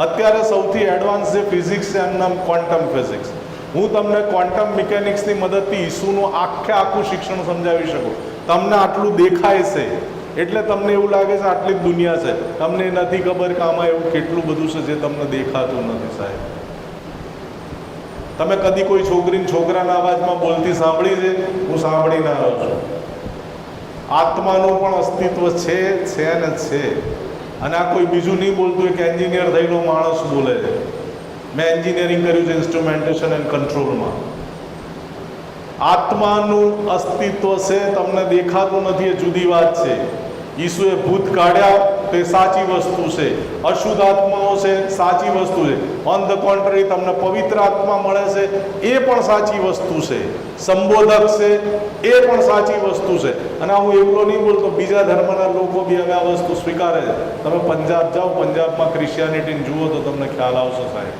અત્યારે સૌથી એડવાન્સ જે ફિઝિક્સ છે એનું નામ ક્વોન્ટમ ફિઝિક્સ. હું તમને ક્વોન્ટમ મિકેનિક્સની મદદથી ઈસુનું આખું શિક્ષણ સમજાવી શકું. તમને આટલું દેખાય છે એટલે તમને એવું લાગે છે આટલી જ દુનિયા છે. તમને નથી ખબર કે આમાં એવું કેટલું બધું છે જે તમને દેખાતું નથી, સાહેબ. તમે કદી કોઈ છોકરીને છોકરાના અવાજમાં બોલતી સાંભળી છે? હું સાંભળી ના રહ્યો છું. આત્માનું પણ અસ્તિત્વ છે ને છે. અને આ કોઈ બીજું નહીં બોલતું, એક એન્જિનિયર થયેલો માણસ બોલે છે. મેં એન્જિનિયરિંગ કર્યું છે ઇન્સ્ટ્રુમેન્ટેશન એન્ડ કંટ્રોલમાં. આત્માનું અસ્તિત્વ છે, તમને દેખાતું નથી, એ જુદી વાત છે. ઈસુએ ભૂત કાઢ્યા તો એ સાચી વસ્તુ છે. અશુદ્ધ આત્માઓ છે, સાચી વસ્તુ છે. ઓન ધ કોન્ટ્રી તમને પવિત્ર આત્મા મળે છે, એ પણ સાચી વસ્તુ છે. સંબોધક છે, એ પણ સાચી વસ્તુ છે. અને હું એકલો નહીં બોલતો, બીજા ધર્મના લોકો બી હવે આ વસ્તુ સ્વીકારે છે. તમે પંજાબ જાઓ, પંજાબમાં ક્રિશ્ચિયાનિટીને જુઓ તો તમને ખ્યાલ આવશે, સાહેબ.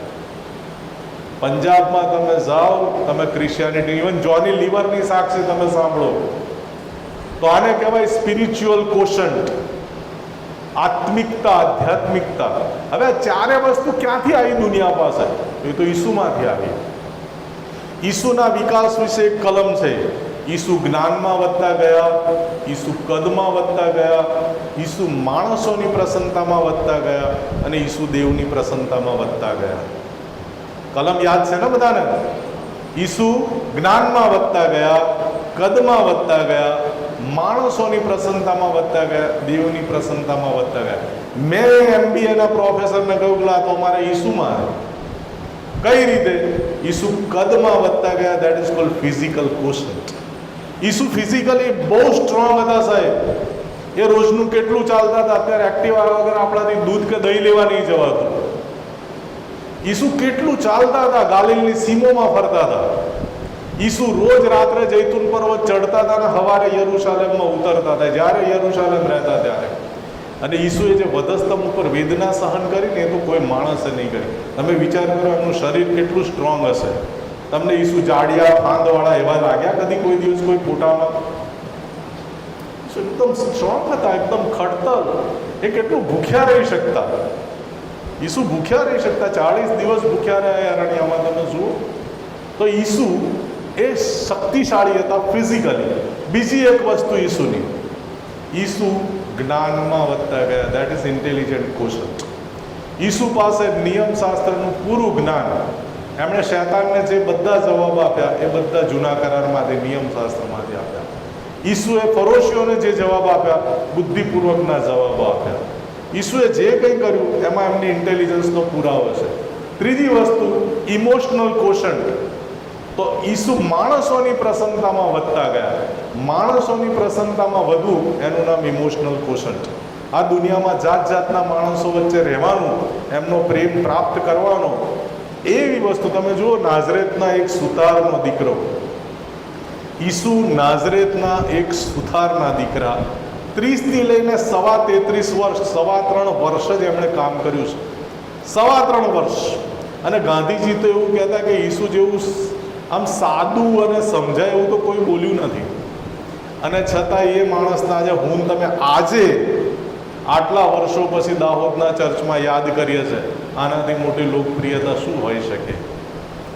પંજાબમાં તમે જાઓ, તમે ક્રિશ્ચિયાનિટી, ઇવન જોની લીવરની સાક્ષી તમે સાંભળો, તો આને કહેવાય સ્પિરિચ્યુઅલ કોશન્ટ, આત્મિકતા, આધ્યાત્મિકતા. હવે આ ચારે વસ્તુ ક્યાંથી આવી દુનિયા પાસે? એ તો ઈસુમાંથી આવી. ઈસુના વિકાસ વિશે એક કલમ છે. ઈસુ જ્ઞાનમાં વધતા ગયા, ઈસુ કદમાં વધતા ગયા, ઈસુ માણસોની પ્રસન્નતામાં વધતા ગયા, અને ઈસુ દેવની પ્રસન્નતામાં વધતા ગયા. કલમ યાદ છે ને બધાને? ઈસુ જ્ઞાનમાં વધતા ગયા, કદમાં વધતા ગયા, માણસોની પ્રસન્નતામાં વધતા ગયા, દેવની પ્રસન્નતામાં વધતા ગયા. મેં MBA ના પ્રોફેસરને કહ્યું કે તો અમારે ઈસુમાં કઈ રીતે? ઈસુ કદમાં વધતા ગયા, that is called physical quotient. ઈસુ ફિઝિકલી બહુ સ્ટ્રોંગ હતા, સાહેબ. એ રોજનું કેટલું ચાલતા હતા. અત્યારે એક્ટિવા વગર આપણાથી દૂધ કે દહીં લેવા નહીં જવાતું. ઈસુ કેટલું ચાલતા હતા, ગાલિલની સીમોમાં ફરતા હતા. ઈસુ રોજ રાત્રે જૈતુન પર્વત ચડતા હતા અને સવારે યરુશાલેમમાં ઉતરતા હતા, જ્યારે યરુશાલેમ રહેતા ત્યારે. અને ઈસુએ જે વધસ્તંભ ઉપર વેદના સહન કરીને એ તો કોઈ માણસે નહીં કરી. તમે વિચાર કરો એમનું શરીર કેટલું સ્ટ્રોંગ હશે. તમને ઈસુ જાડિયા ફાંદવાળા એવા લાગ્યા કદી કોઈ દિવસ કોઈ ફોટામાં? એકદમ સ્ટ્રોંગ હતા, એકદમ ખડતલ. એ કેટલું ભૂખ્યા રહી શકતા? ઈસુ ભૂખ્યા રહી શકતા, 40 દિવસ ભૂખ્યા રહ્યા અરણ્યમાં. તમે જુઓ તો ઈસુ એ શક્તિશાળી હતા ફિઝિકલી. બીજી એક વસ્તુ ઈસુની, ઈસુ જ્ઞાનમાં વધતા ગયા, દેટ ઇઝ ઇન્ટેલિજન્ટ કોશન્ટ. ઈસુ પાસે નિયમશાસ્ત્રનું પૂરું જ્ઞાન. એમણે શૈતાનને જે બધા જવાબ આપ્યા એ બધા જૂના કરારમાંથી, નિયમશાસ્ત્રમાંથી આપ્યા. ઈસુએ ફરોશીઓને જે જવાબ આપ્યા, બુદ્ધિપૂર્વકના જવાબો આપ્યા. ઈસુએ જે કંઈ કર્યું એમાં એમની ઇન્ટેલિજન્સનો પુરાવો છે. ત્રીજી વસ્તુ ઇમોશનલ કોશન્ટ. તો ઈસુ માણસોની પ્રસન્નતામાં વધતા ગયા. માણસોની પ્રસન્નતામાં વધવું એનું નામ ઇમોશનલ કોશન્ટ. આ દુનિયામાં જાત જાતના માણસો વચ્ચે રહેવાનું, એમનો પ્રેમ પ્રાપ્ત કરવાનો, એવી વસ્તુ. તમે જુઓ નાઝરેતના એક સુતારનો દીકરો, ઈસુ નાઝરેતના એક સુથારના દીકરા, 30થી લઈને 33 વર્ષ, 3.25 વર્ષ જ એમણે કામ કર્યું છે. 3.25 વર્ષ. અને ગાંધીજી તો એવું કહેતા કે ઈસુ જેવું આમ સાદું અને સમજાય એવું તો કોઈ બોલ્યું નથી. અને છતાં એ માણસના આજે હું તમે આજે આટલા વર્ષો પછી દાહોદના ચર્ચમાં યાદ કરીએ છીએ. આનાથી મોટી લોકપ્રિયતા શું હોઈ શકે?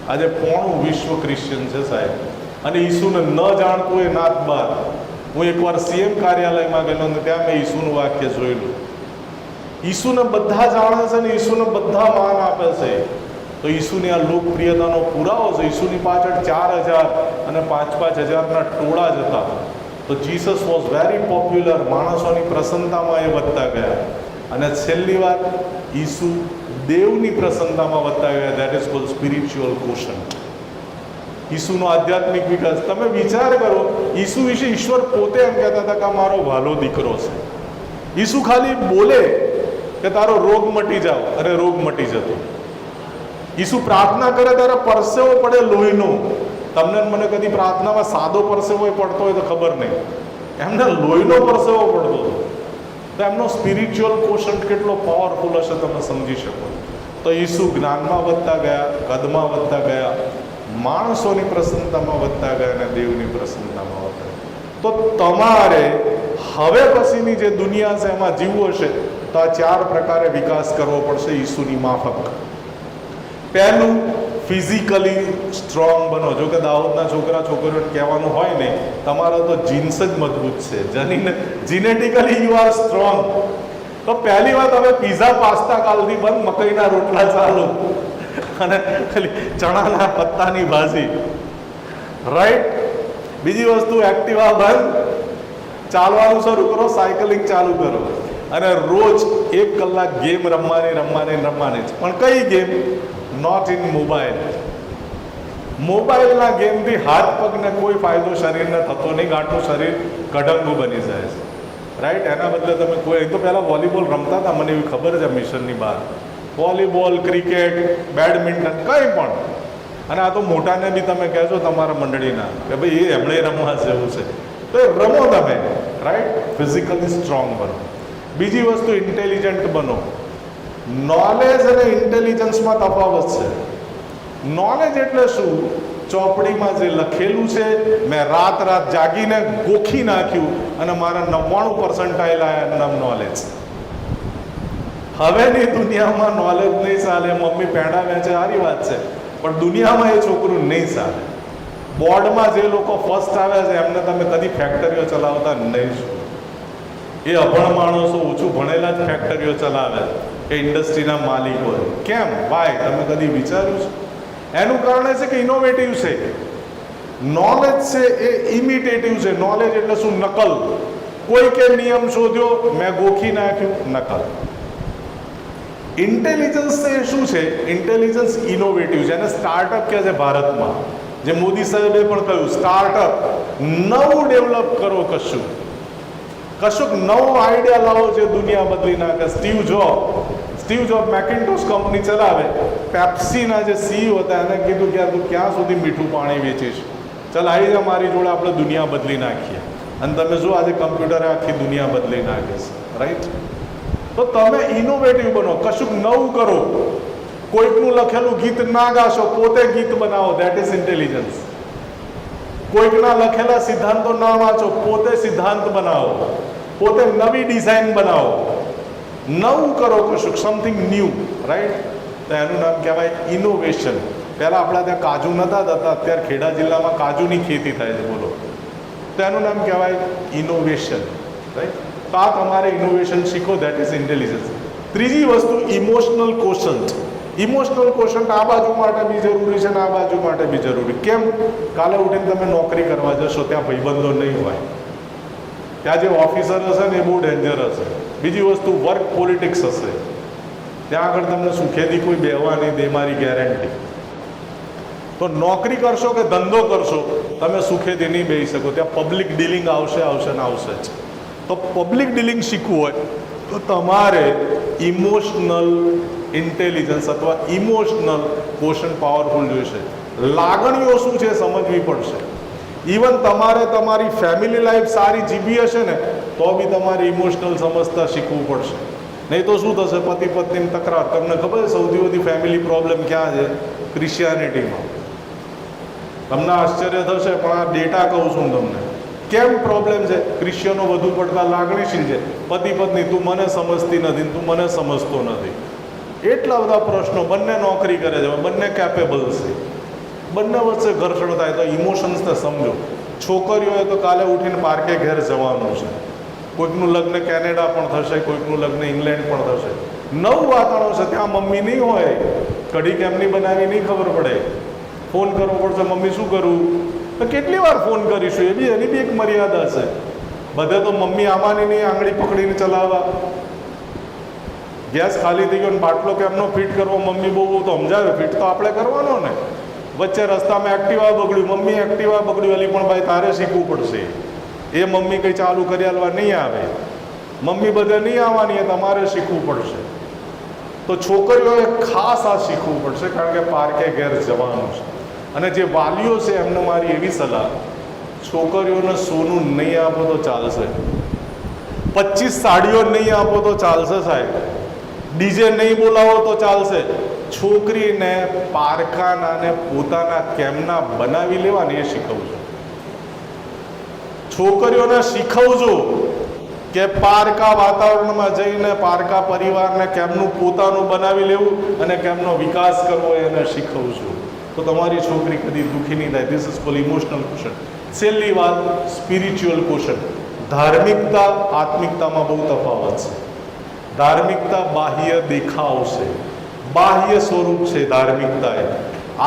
આજે પોણું વિશ્વ ક્રિશ્ચિયન છે, સાહેબ. અને ઈસુને ન જાણતું એ નાત બાર. હું એકવાર CM કાર્યાલયમાં ગયેલો અને ત્યાં મેં ઈસુનું વાક્ય જોયેલું. ઈસુને બધા જાણે છે ને ઈસુને બધા માન આપે છે. તો ઈસુની આ લોકપ્રિયતાનો પુરાવો છે. ઈસુની પાછળ 4000 અને 5-5 હજારના ટોળા જ હતા. તો જીસસ વોઝ વેરી પોપ્યુલર. માણસોની પ્રસન્નતામાં એ વધતા ગયા. અને છેલ્લી વાત, ઈસુ દેવની પ્રસન્નતામાં વધતા ગયા. That is called spiritual quotient. ઈસુનો આધ્યાત્મિક વિકાસ. તમે વિચાર કરો, ઈસુ વિશે ઈશ્વર પોતે એમ કહેતા હતા કે આ મારો વહાલો દીકરો છે. ઈસુ ખાલી બોલે કે તારો રોગ મટી જાવ, અને રોગ મટી જતો. ઈસુ પ્રાર્થના કરે ત્યારે પરસેવો પડે લોહીનો. તમને મને કદી પ્રાર્થનામાં સાદો પરસેવો પડતો હોય તો ખબર નહીં, એમને લોહીનો પરસેવો પડતો હતો. તો એમનો સ્પિરિચ્યુઅલ કોશન્ટ કેટલો પાવરફુલ હશે તમે સમજી શકો. તો ઈસુ જ્ઞાનમાં વધતા ગયા, કદમાં વધતા ગયા, માણસોની પ્રસન્નતામાં વધતા ગયા અને દેવની પ્રસન્નતામાં વધતા ગયા. તો તમારે હવે પછીની જે દુનિયા છે એમાં જીવવું હશે તો આ 4 પ્રકારે વિકાસ કરવો પડશે ઈસુની માફક. પહેલું, ફિઝિકલી સ્ટ્રોંગ બનો. જો કે દાઉદના છોકરીઓને કહેવાનું હોય નહીં, તમારો તો જીન્સ જ મજબૂત છે, જીનેટિકલી યુ આર સ્ટ્રોંગ. તો પહેલી વાત, હવે પીઝા પાસ્તા કાલથી બંધ, મકઈના રોટલા ચાલુ અને ચણાના પત્તાની ભાજી, રાઈટ. બીજી વસ્તુ, એક્ટિવા બંધ, ચાલવાનું શરૂ કરો, સાયકલિંગ ચાલુ કરો, અને રોજ 1 કલાક ગેમ રમવાની જ. પણ કઈ ગેમ? Not in mobile. મોબાઈલના ગેમથી હાથ પગને કોઈ ફાયદો શરીરને થતો નહીં, ગાંઠનું શરીર કડંગું બની જાય છે, રાઈટ. એના બદલે તમે કોઈ તો પહેલાં વોલીબોલ રમતા હતા, મને એવી ખબર છે મિશનની બહાર. વોલીબોલ, ક્રિકેટ, બેડમિન્ટન, કંઈ પણ. અને આ તો મોટાને બી તમે કહેજો તમારા મંડળીના કે ભાઈ એમણે રમવા જેવું છે, તો એ રમો તમે, રાઈટ. ફિઝિકલી સ્ટ્રોંગ બનો. બીજી વસ્તુ, ઇન્ટેલિજન્ટ બનો. નોલેજ અને ઇન્ટેલિજન્સમાં તફાવત છે. નોલેજ એટલે શું? ચોપડીમાં જે લખેલું છે મેં રાત જાગીને ગોખી નાખ્યું અને મારા 99% આવ્યા, નામ નોલેજ. હવેની દુનિયામાં નોલેજ નહીં ચાલે. મમ્મી પેંડા વેચે, સારી વાત છે, પણ દુનિયામાં એ છોકરું નહીં ચાલે. બોર્ડમાં જે લોકો ફર્સ્ટ આવ્યા છે એમને તમે કદી ફેક્ટરીઓ ચલાવતા નહીં છો. એ અભણ માણસો, ઓછું ભણેલા જ ફેક્ટરીઓ ચલાવે કે ઇન્ડસ્ટ્રીના માલિકો. કેમ? વાય? તમે કદી વિચાર્યું છે? એનું કારણ એ છે કે ઇનોવેટિવ છે. નોલેજ છે એ ઇમિટેટિવ છે. નોલેજ એટલે શું? નકલ. કોઈ કે નિયમ શોધ્યો, મેં ગોખી નાખ્યું, નકલ. ઇન્ટેલિજન્સ એ શું છે? ઇન્ટેલિજન્સ ઇનોવેટિવ છે. એને સ્ટાર્ટઅપ કહે છે ભારતમાં. જે મોદી સાહેબે પણ કહ્યું, સ્ટાર્ટઅપ, નવું ડેવલપ કરો, કશુંક નવો આઈડિયા લાવો જે દુનિયા બદલી નાખે. સ્ટીવ જોબ મેકિન્ટોશ કંપની ચલાવે. પેપ્સીના જે સીઈઓ હતા એને કીધું કે તું ક્યાં સુધી મીઠું પાણી વેચીશ, ચાલ આવી જા મારી જોડે, આપણે દુનિયા બદલી નાખીએ. અને તમે જો આજે કમ્પ્યુટરે આખી દુનિયા બદલી નાખે છે, રાઈટ. તો તમે ઇનોવેટિવ બનો, કશુંક નવું કરો. કોઈકનું લખેલું ગીત ના ગાશો, પોતે ગીત બનાવો, દેટ ઇઝ ઇન્ટેલિજન્સ. કોઈકના લખેલા સિદ્ધાંતો ના વાંચો, પોતે સિદ્ધાંત બનાવો, પોતે નવી ડિઝાઇન બનાવો, નવું કરો કશુંક, સમથિંગ ન્યૂ, રાઈટ. તો એનું નામ કહેવાય ઇનોવેશન. પહેલાં આપણા ત્યાં કાજુ નહોતા થતા, અત્યારે ખેડા જિલ્લામાં કાજુની ખેતી થાય છે, બોલો. તો એનું નામ કહેવાય ઇનોવેશન, રાઈટ. તો આ તમારે ઇનોવેશન શીખો, દેટ ઇઝ ઇન્ટેલિજન્સ. ત્રીજી વસ્તુ, ઇમોશનલ કોશન્ટ. ઇમોશનલ કોશન્ટ આ બાજુ માટે બી જરૂરી છે ને આ બાજુ માટે બી જરૂરી. કેમ? કાલે ઉઠીને તમે નોકરી કરવા જશો, ત્યાં ભાઈબંધો નહીં હોય, ત્યાં જે ઓફિસર હશે ને એ બહુ ડેન્જરસ છે. બીજી વસ્તુ, વર્ક પોલિટિક્સ હશે, ત્યાં આગળ તમને સુખેથી કોઈ બેહવા નહીં દે, મારી ગેરંટી. તો નોકરી કરશો કે ધંધો કરશો, તમે સુખેથી નહીં બેસી શકો. ત્યાં પબ્લિક ડીલિંગ આવશે ને આવશે જ. તો પબ્લિક ડીલિંગ શીખવું હોય તો તમારે ઇમોશનલ ઇન્ટેલિજન્સ અથવા ઇમોશનલ કોશન્ટ પાવરફુલ જોઈશે. લાગણીઓ શું છે સમજવી પડશે. ઇવન તમારે તમારી ફેમિલી લાઈફ સારી જીવી હશે ને તો બી તમારે ઇમોશનલ સમજતા શીખવું પડશે. નહીં તો શું થશે? પતિ પત્નીની તકરાર. તમને ખબર છે સૌથી વધુ ફેમિલી પ્રોબ્લેમ ક્યાં છે? ક્રિશ્ચિયાનિટીમાં. તમને આશ્ચર્ય થશે પણ આ ડેટા કહું છું તમને. કેમ પ્રોબ્લેમ છે? ક્રિશ્ચિયનો વધુ પડતા લાગણીશીલ છે. પતિ પત્ની, તું મને સમજતી નથી, તું મને સમજતો નથી. એટલા બધા પ્રશ્નો. બંને નોકરી કરે છે, બંને કેપેબલ છે, બંને વચ્ચે ઘર્ષણ થાય. તો ઇમોશન્સને સમજો. છોકરીઓએ તો કાલે ઉઠીને પાર્કે ઘેર જવાનું છે. કોઈકનું લગ્ન કેનેડા પણ થશે, કોઈકનું લગ્ન ઇંગ્લેન્ડ પણ થશે. નવું વાતાવરણ છે, ત્યાં મમ્મી નહીં હોય, કઢી કેમની બનાવી નહીં ખબર પડે. ફોન કરવો પડશે, મમ્મી શું કરું? તો કેટલી વાર ફોન કરીશું? એ બી એની બી એક મર્યાદા છે. બધે તો મમ્મી આમાંની નહીં આંગળી પકડીને ચલાવવા. ગેસ ખાલી થઈ ગયો ને બાટલો કેમનો ફિટ કરવો, મમ્મી બહુ તો સમજાવે, ફિટ તો આપણે કરવાનો ને. વચ્ચે રસ્તામાં એક્ટિવા બગડ્યું, મમ્મી એક્ટિવા બગડ્યું, અલી પણ ભાઈ તારે શીખવું પડશે. એ મમ્મી કંઈ ચાલુ કરી આલવા નહીં આવે, મમ્મી બધે નહીં આવવાની, એ તમારે શીખવું પડશે. તો છોકરીઓએ ખાસ આ શીખવું પડશે, કારણ કે પાર્કે ઘેર જવાનું છે. અને જે વાલીઓ છે એમને મારી એવી સલાહ, છોકરીઓને સોનું નહીં આપો તો ચાલશે, 25 સાડીઓ નહીં આપો તો ચાલશે સાહેબ, ડીજે નહીં બોલાવો તો ચાલશે. છોકરીને પારકાના ને પોતાના કેમના બનાવી લેવાની એ શીખવજો. છોકરીઓને શીખવજો કે પારકા વાતાવરણમાં જઈને પારકા પરિવારને કેમનું પોતાનું બનાવી લેવું અને કેમનો વિકાસ કરવો એને શીખવજો. તો તમારી છોકરી કદી દુઃખી નહીં થાય. This is called emotional question. છેલ્લી વાત, સ્પિરિચ્યુઅલ ક્વેશ્ચન. ધાર્મિકતા આત્મિકતામાં બહુ તફાવત છે. ધાર્મિકતા બાહ્ય દેખાવ છે, બાહ્ય સ્વરૂપ છે ધાર્મિકતા એ.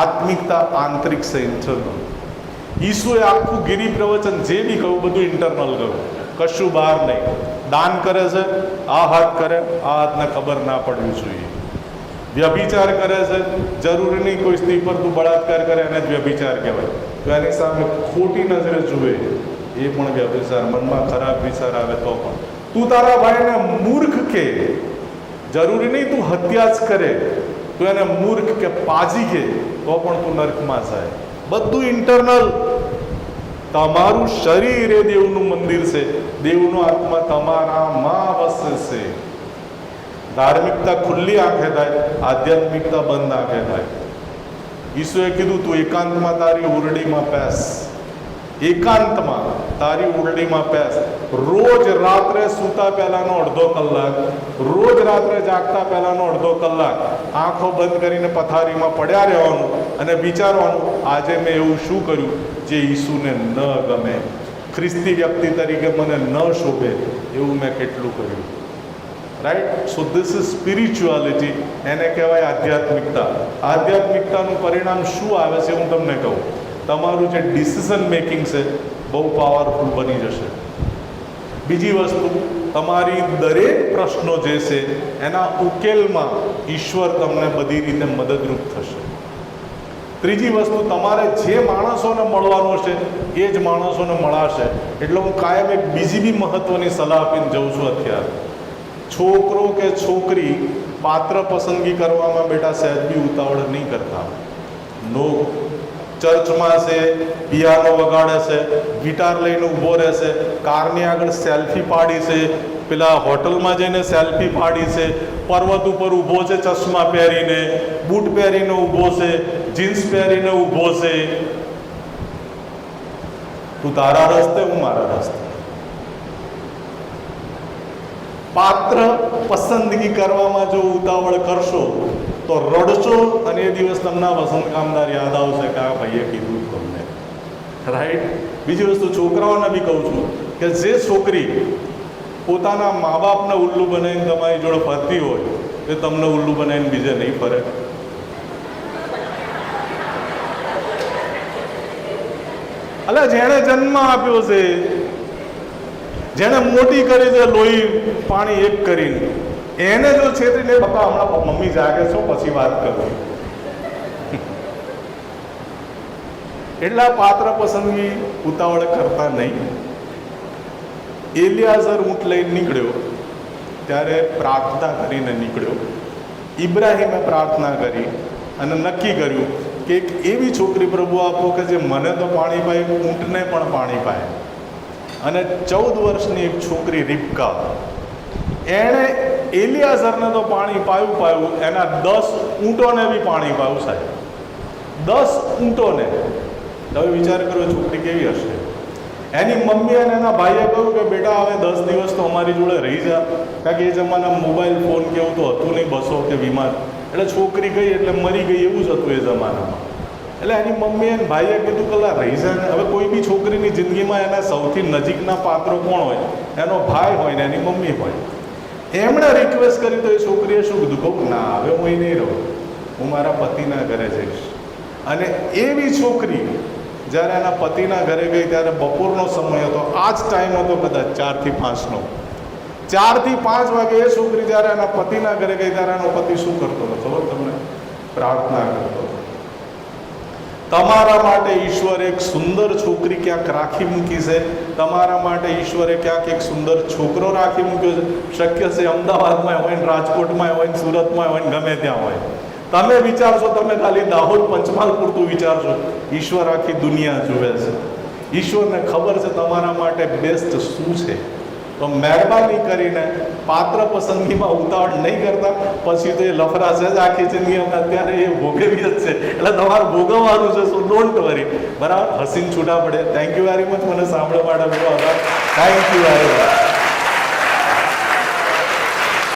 આત્મિકતા આંતરિક છે, ઇન્ટરનલ. ઈસુએ આખું ગિરી પ્રવચન જે બી કહ્યું બધું ઇન્ટરનલ કહ્યું, કશું બહાર નહીં. દાન કરે છે, આ હાથ કરે, આ હાથને ખબર ના પડવી જોઈએ. વ્યભિચાર કરે છે, જરૂરી નહીં કોઈ સ્ત્રી પર તું બળાત્કાર કરે એને જ વ્યભિચાર કહેવાય. તો એની સામે ખોટી નજરે જુએ એ પણ વ્યભિચાર. મનમાં ખરાબ વિચાર આવે તો પણ. તું તારા ભાઈને મૂર્ખ કે, જરૂરી નહીં તું હત્યા જ કરે તો એને મૂર્ખ કે પાજી કે તો પણ તું નર્કમાં જાય. બધું ઇન્ટરનલ. તમારું શરીર એ દેવનું મંદિર છે, દેવનો આત્મા તમારામાં વસે છે. ધાર્મિકતા ખુલ્લી આંખે થાય, આધ્યાત્મિકતા બંધ આંખે થાય. ઈસુએ કીધું તું એકાંતમાં તારી ઓરડીમાં પેસ, એકાંતમાં તારી ઓરડીમાં પેસ. રોજ રાત્રે સૂતા પહેલાનો અડધો કલાક, રોજ રાત્રે જાગતા પહેલાનો અડધો કલાક આંખો બંધ કરીને પથારીમાં પડ્યા રહેવાનું અને વિચારવાનું, આજે મેં એવું શું કર્યું જે ઈસુને ન ગમે, ખ્રિસ્તી વ્યક્તિ તરીકે મને ન શોભે એવું મેં કેટલું કર્યું. Right? So this is spirituality. એને કહેવાય આધ્યાત્મિકતા. આધ્યાત્મિકતાનું પરિણામ શું આવે છે હું તમને કહું. તમારું જે ડિસિઝન મેકિંગ છે બહુ પાવરફુલ બની જશે. બીજી વસ્તુ, તમારી દરેક પ્રશ્નો જે છે એના ઉકેલમાં ઈશ્વર તમને બધી રીતે મદદરૂપ થશે. ત્રીજી વસ્તુ, તમારે જે માણસોને મળવાનું છે એ જ માણસોને મળાશે. એટલે હું કાયમ એક બીજી બી મહત્વની સલાહ આપીને જઉં છું અત્યારે. છોકરો કે છોકરી પાત્ર પસંદગી કરવામાં બેટા સહેજ બી ઉતાવળ નહીં કરતા. નો. ચર્ચમાં છે, પિયાનો વગાડે છે, ગિટાર લઈને ઊભો રહેશે, કારની આગળ સેલ્ફી પાડી છે, પેલા હોટલમાં જઈને સેલ્ફી પાડી છે, પર્વત ઉપર ઊભો છે ચશ્મા પહેરીને, બૂટ પહેરીને ઊભો છે, જીન્સ પહેરીને ઊભો છે. તું તારા રસ્તે, હું મારા રસ્તે. પાત્ર પસંદગી કરવામાં જો ઉતાવળ કરશો તો રડશો અને એ દિવસ તમને વસંત કામદાર યાદ આવશે કે આ ભાઈએ કીધું તમને. રાઈટ? બીજી વસ્તુ, છોકરાઓને બી કહું છું કે જે છોકરી પોતાના મા બાપને ઉલ્લુ બનાવીને તમારી જોડે ફરતી હોય એ તમને ઉલ્લુ બનાવીને બીજે નહીં ફરે. અલા, જેણે જન્મ આપ્યો છે, જેણે મોટી કરી છે લોહી પાણી એક કરીને, એને જો છેતરીને પપ્પા હમણાં મમ્મી જાગે છો પછી વાત કરું. એટલા પાત્ર પસંદગી ઉતાવળ કરતા નહીં. એલિયાઝર ઊંટ લઈને નીકળ્યો ત્યારે પ્રાર્થના કરીને નીકળ્યો. ઇબ્રાહીમે પ્રાર્થના કરી અને નક્કી કર્યું કે એક એવી છોકરી પ્રભુ આપો કે જે મને તો પાણી પાય, ઊંટને પણ પાણી પાય. અને 14 વર્ષની એક છોકરી રિબકા, એણે એલિયાઝરને તો પાણી પાયું, એના 10 ઊંટોને બી પાણી પાયું સાહેબ. 10 ઊંટોને. હવે વિચાર કરો છોકરી કેવી હશે. એની મમ્મી અને એના ભાઈએ કહ્યું કે બેટા હવે 10 દિવસ તો અમારી જોડે રહી જા, કારણ કે એ જમાનામાં મોબાઈલ ફોન કેવું તો હતું નહીં, બસો કે વિમાન. એટલે છોકરી ગઈ એટલે મરી ગઈ એવું જ હતું એ જમાનામાં. એટલે એની મમ્મી અને ભાઈએ કીધું કે રહી જાય. હવે કોઈ બી છોકરીની જિંદગીમાં એના સૌથી નજીકના પાત્રો કોણ હોય? એનો ભાઈ હોય ને એની મમ્મી હોય. એમણે રિક્વેસ્ટ કરી તો એ છોકરીએ શું કીધું? કહું ના, હવે હું અહીં નહીં રહું, હું મારા પતિના ઘરે જઈશ. અને એવી છોકરી જ્યારે એના પતિના ઘરે ગઈ ત્યારે બપોરનો સમય હતો, આ જ ટાઈમ હતો કદાચ 4 થી 5નો. 4 થી 5 વાગે એ છોકરી જ્યારે એના પતિના ઘરે ગઈ ત્યારે એનો પતિ શું કરતો હતો ખબર તમને? પ્રાર્થના કરતો હતો. તમારા માટે ઈશ્વર એક સુંદર છોકરી ક્યાંક રાખી મૂકી છે, તમારા માટે ઈશ્વરે ક્યાંક એક સુંદર છોકરો રાખી મૂક્યો છે. શક્ય છે અમદાવાદમાં હોય ને, રાજકોટમાં હોય ને, સુરતમાં હોય ને, ગમે ત્યાં હોય. તમે વિચારશો, તમે ખાલી દાહોદ પંચમહાલ પૂરતું વિચારશો, ઈશ્વર આખી દુનિયા જુએ છે. ઈશ્વરને ખબર છે તમારા માટે બેસ્ટ શું છે. તો મહેરબાની કરીને પાત્ર પસંદગીમાં ઉતાવળ નહીં કરતા, પછી તો એ લફરા છે જ આખી જિંદગી અમે અત્યારે એ ભોગવી જ છે, એટલે તમારે ભોગવવાનું છે. સો ડોન્ટ વરી, બરાબર? હસીને છૂટા પડે. થેન્ક યુ વેરી મચ મને સાંભળવા માટે. Thank you very much.